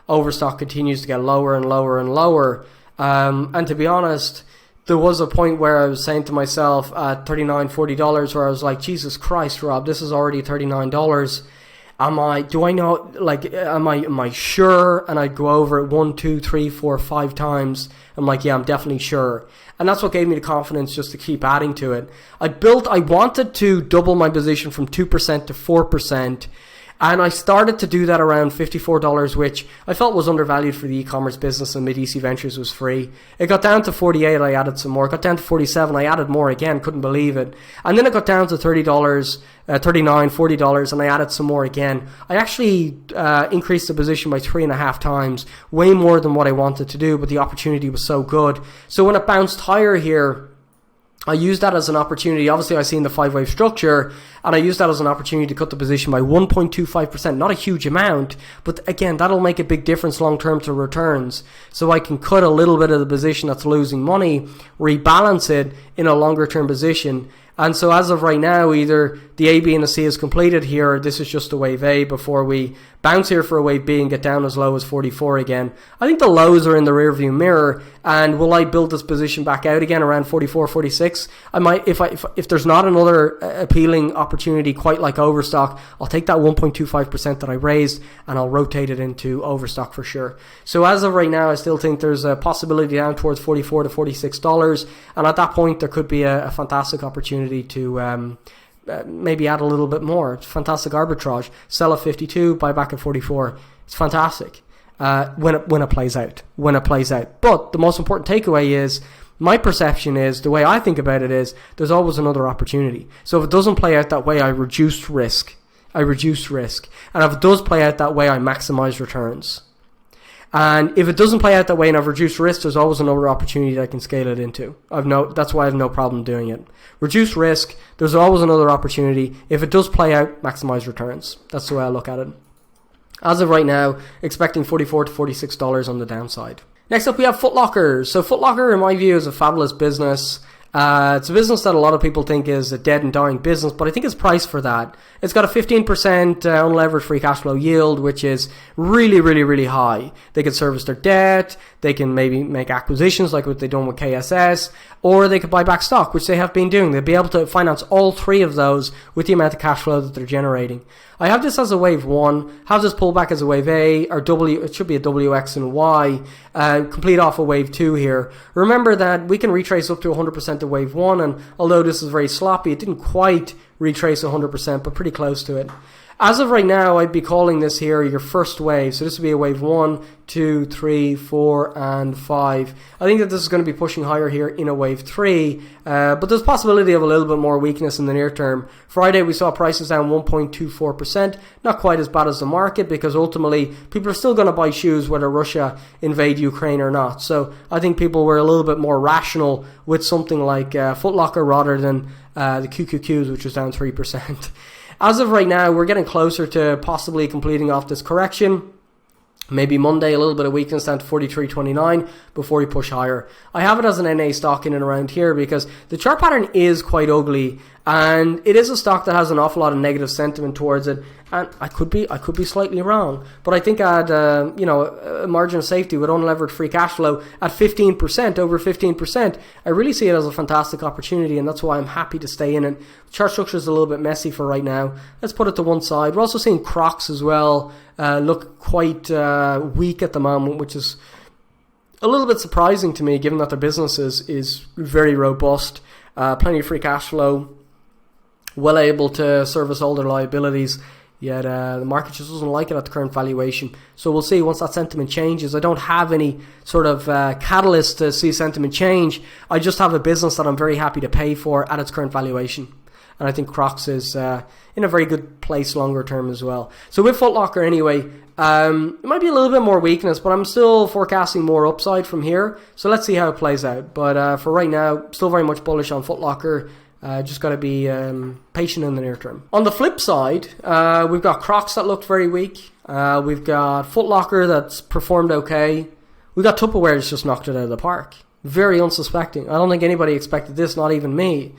Overstock continues to get lower and lower and lower. And to be honest, there was a point where I was saying to myself at $39, $40 where I was like, Jesus Christ, Rob, this is already $39. Am I sure? And I'd go over it 1, 2, 3, 4, 5 times. I'm like, yeah, I'm definitely sure. And that's what gave me the confidence just to keep adding to it. I wanted to double my position from 2% to 4%. And I started to do that around $54, which I felt was undervalued for the e-commerce business, and Mid-EC Ventures was free. It got down to 48, I added some more. It got down to 47, I added more again, couldn't believe it. And then it got down to $30, $39, $40, and I added some more again. I actually increased the position by 3.5 times, way more than what I wanted to do, but the opportunity was so good. So when it bounced higher here, I used that as an opportunity. Obviously, I seen the 5-wave structure, and I used that as an opportunity to cut the position by 1.25%. Not a huge amount, but again, that'll make a big difference long term to returns. So I can cut a little bit of the position that's losing money, rebalance it in a longer term position. And so as of right now, either the A, B, and the C is completed here, or this is just a wave A before we bounce here for a wave B and get down as low as 44 again. I think the lows are in the rearview mirror, and will I build this position back out again around 44, 46? I might, if there's not another appealing opportunity quite like Overstock, I'll take that 1.25% that I raised and I'll rotate it into Overstock for sure. So as of right now, I still think there's a possibility down towards $44 to $46, and at that point there could be a fantastic opportunity to maybe add a little bit more. It's fantastic arbitrage. Sell at 52, buy back at 44. It's fantastic when it plays out. But the most important takeaway is, my perception is, the way I think about it is, there's always another opportunity. So if it doesn't play out that way, I reduce risk. And if it does play out that way, I maximize returns. And if it doesn't play out that way and I've reduced risk, there's always another opportunity that I can scale it into. That's why I have no problem doing it. Reduce risk, there's always another opportunity. If it does play out, maximize returns. That's the way I look at it. As of right now, expecting $44 to $46 on the downside. Next up, we have Foot Locker. So Foot Locker, in my view, is a fabulous business. It's a business that a lot of people think is a dead and dying business, but I think it's priced for that. It's got a 15% unlevered free cash flow yield, which is really, really, really high. They can service their debt, they can maybe make acquisitions like what they've done with KSS, or they could buy back stock, which they have been doing. They'll be able to finance all three of those with the amount of cash flow that they're generating. I have this as a wave 1, have this pullback as a wave A, or W, it should be a W, X, and Y, complete off a wave 2 here. Remember that we can retrace up to 100% of wave 1, and although this is very sloppy, it didn't quite retrace 100%, but pretty close to it. As of right now, I'd be calling this here your first wave. So this would be a wave 1, 2, 3, 4, and 5. I think that this is going to be pushing higher here in a wave 3, but there's possibility of a little bit more weakness in the near term. Friday, we saw prices down 1.24%. Not quite as bad as the market, because ultimately people are still going to buy shoes whether Russia invade Ukraine or not. So I think people were a little bit more rational with something like Foot Locker rather than the QQQs, which was down 3%. As of right now, we're getting closer to possibly completing off this correction. Maybe Monday, a little bit of weakness down to 43.29 before we push higher. I have it as an NA stock in and around here because the chart pattern is quite ugly, and it is a stock that has an awful lot of negative sentiment towards it. And I could be slightly wrong, but I think at a margin of safety with unlevered free cash flow at 15%, over 15%, I really see it as a fantastic opportunity, and that's why I'm happy to stay in it. The chart structure is a little bit messy for right now. Let's put it to one side. We're also seeing CROX as well look quite weak at the moment, which is a little bit surprising to me, given that their business is very robust, plenty of free cash flow, well able to service all their liabilities. Yet the market just doesn't like it at the current valuation. So we'll see once that sentiment changes. I don't have any sort of catalyst to see sentiment change. I just have a business that I'm very happy to pay for at its current valuation. And I think CROX is in a very good place longer term as well. So with Foot Locker anyway, it might be a little bit more weakness, but I'm still forecasting more upside from here. So let's see how it plays out. But for right now, still very much bullish on Foot Locker. Just got to be patient in the near term. On the flip side, we've got CROX that looked very weak. We've got Foot Locker that's performed okay. We've got Tupperware that's just knocked it out of the park. Very unsuspecting. I don't think anybody expected this, not even me.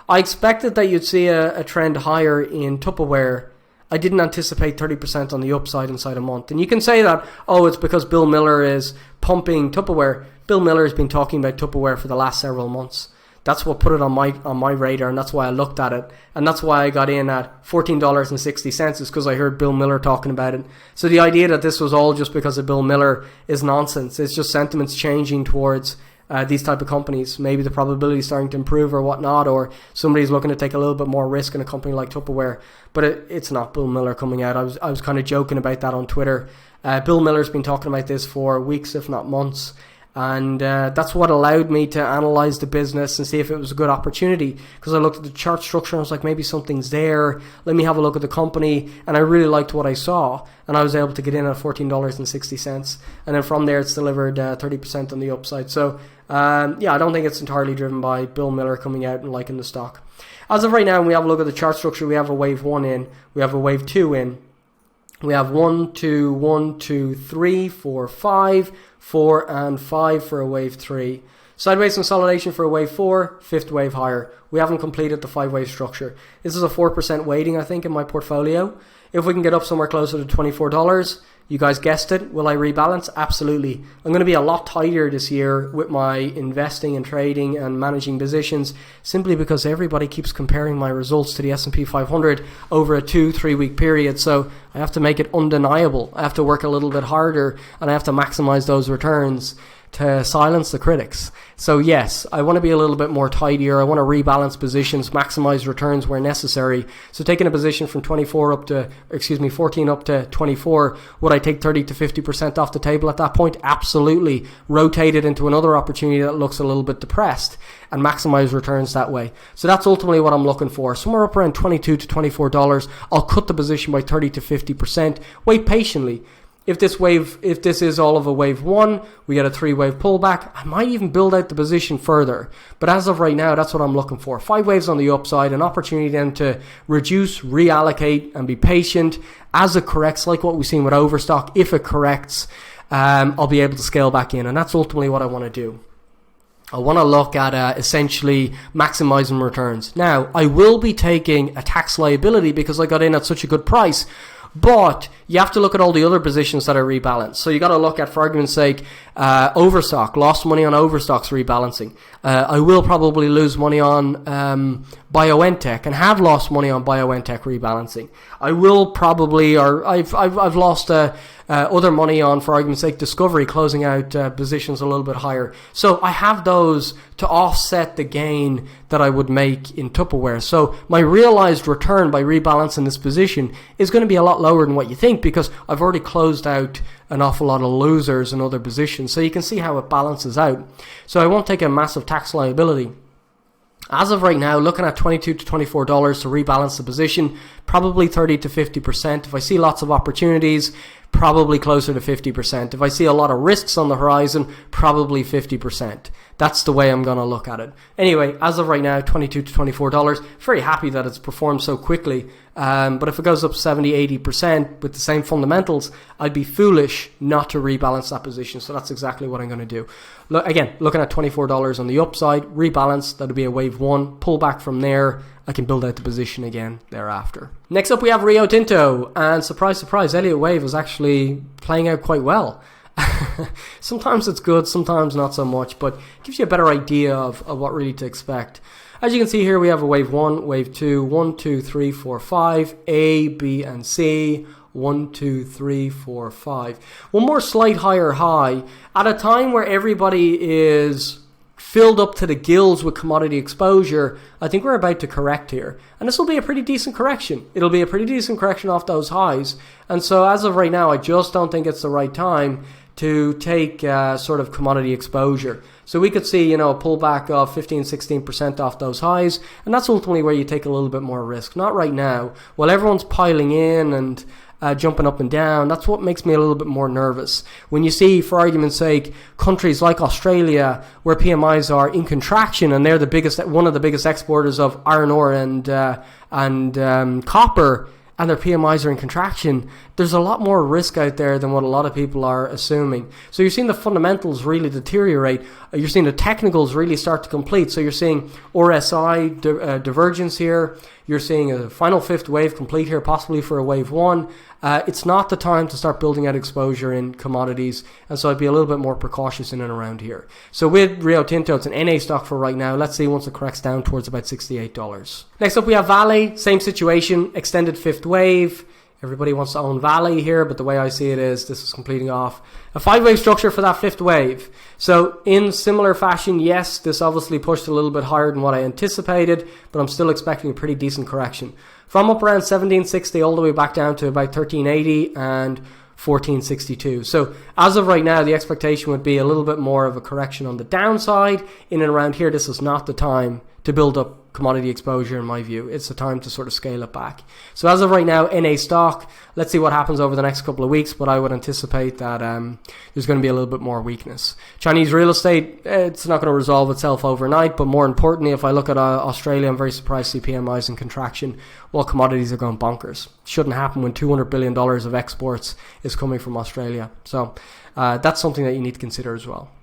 I expected that you'd see a trend higher in Tupperware. I didn't anticipate 30% on the upside inside a month. And you can say that, oh, it's because Bill Miller is pumping Tupperware. Bill Miller has been talking about Tupperware for the last several months. That's what put it on my radar, and that's why I looked at it. And that's why I got in at $14.60, is because I heard Bill Miller talking about it. So the idea that this was all just because of Bill Miller is nonsense. It's just sentiments changing towards these type of companies. Maybe the probability is starting to improve or whatnot, or somebody's looking to take a little bit more risk in a company like Tupperware. But it's not Bill Miller coming out. I was kind of joking about that on Twitter. Bill Miller's been talking about this for weeks, if not months. And that's what allowed me to analyze the business and see if it was a good opportunity, because I looked at the chart structure and I was like, maybe something's there. Let me have a look at the company. And I really liked what I saw. And I was able to get in at $14.60. And then from there, it's delivered 30% on the upside. So, yeah, I don't think it's entirely driven by Bill Miller coming out and liking the stock. As of right now, when we have a look at the chart structure, we have a wave 1 in. We have a wave 2 in. We have 1, 2, 1, 2, 3, 4, 5, 4, and 5 for a wave 3. Sideways consolidation for a wave 4, fifth wave higher. We haven't completed the 5-wave structure. This is a 4% weighting, I think, in my portfolio. If we can get up somewhere closer to $24, you guys guessed it, will I rebalance? Absolutely. I'm going to be a lot tighter this year with my investing and trading and managing positions, simply because everybody keeps comparing my results to the S&P 500 over a 2-3 week period. So I have to make it undeniable. I have to work a little bit harder, and I have to maximize those returns to silence the critics. So yes, I want to be a little bit more tidier. I want to rebalance positions, maximize returns where necessary. So taking a position from 14 up to 24, would I take 30 to 50% off the table at that point? Absolutely. Rotate it into another opportunity that looks a little bit depressed and maximize returns that way. So that's ultimately what I'm looking for. Somewhere up around $22 to $24, I'll cut the position by 30 to 50%. Wait patiently. If this is all of a wave 1, we get a 3-wave pullback, I might even build out the position further. But as of right now, that's what I'm looking for. 5 waves on the upside, an opportunity then to reduce, reallocate, and be patient. As it corrects, like what we've seen with Overstock, if it corrects, I'll be able to scale back in. And that's ultimately what I want to do. I want to look at essentially maximizing returns. Now, I will be taking a tax liability because I got in at such a good price. But you have to look at all the other positions that are rebalanced. So you got to look at, for argument's sake, Overstock. Lost money on Overstock's rebalancing. I will probably lose money on BioNTech and have lost money on BioNTech rebalancing. I will probably, or I've lost other money on, for argument's sake, Discovery closing out positions a little bit higher. So I have those to offset the gain that I would make in Tupperware. So my realized return by rebalancing this position is going to be a lot lower than what you think, because I've already closed out an awful lot of losers in other positions. So you can see how it balances out. So I won't take a massive tax liability. As of right now, looking at $22 to $24 to rebalance the position, probably 30 to 50%. If I see lots of opportunities, probably closer to 50%. If I see a lot of risks on the horizon, probably 50%. That's the way I'm going to look at it. Anyway, as of right now, $22 to $24. Very happy that it's performed so quickly. But if it goes up 70, 80% with the same fundamentals, I'd be foolish not to rebalance that position. So that's exactly what I'm going to do. Again, looking at $24 on the upside, rebalance, that'll be a wave 1, pull back from there. I can build out the position again thereafter. Next up, we have Rio Tinto, and surprise, surprise, Elliott Wave is actually playing out quite well. Sometimes it's good, sometimes not so much, but it gives you a better idea of what really to expect. As you can see here, we have a wave 1, wave 2, 1, 2, 3, 4, 5, A, B, and C. 1, 2, 3, 4, 5. One more slight higher high at a time where everybody is filled up to the gills with commodity exposure. I think we're about to correct here, and this will be a pretty decent correction. It'll be a pretty decent correction off those highs, and so as of right now, I just don't think it's the right time to take sort of commodity exposure. So we could see, a pullback of 15-16% off those highs, and that's ultimately where you take a little bit more risk. Not right now. While everyone's piling in and jumping up and down, that's what makes me a little bit more nervous. When you see, for argument's sake, countries like Australia, where PMIs are in contraction, and they're one of the biggest exporters of iron ore and copper, and their PMIs are in contraction, there's a lot more risk out there than what a lot of people are assuming. So you're seeing the fundamentals really deteriorate. You're seeing the technicals really start to complete. So you're seeing RSI divergence here. You're seeing a final fifth wave complete here, possibly for a wave 1. It's not the time to start building out exposure in commodities, and so I'd be a little bit more precautious in and around here. So with Rio Tinto, it's an NA stock for right now. Let's see once it corrects down towards about $68. Next up, we have VALE. Same situation, extended fifth wave. Everybody wants to own VALE here, but the way I see it is this is completing off a 5-wave structure for that 5th wave. So in similar fashion, yes, this obviously pushed a little bit higher than what I anticipated, but I'm still expecting a pretty decent correction. From up around 1760 all the way back down to about 1380 and 1462. So as of right now, the expectation would be a little bit more of a correction on the downside. In and around here, this is not the time to build up commodity exposure in my view. It's the time to sort of scale it back. So as of right now, in a stock, let's see what happens over the next couple of weeks, but I would anticipate that there's going to be a little bit more weakness. Chinese real estate, it's not going to resolve itself overnight, but more importantly, if I look at Australia, I'm very surprised to see PMIs in contraction while commodities are going bonkers. Shouldn't happen when $200 billion of exports is coming from Australia. So that's something that you need to consider as well.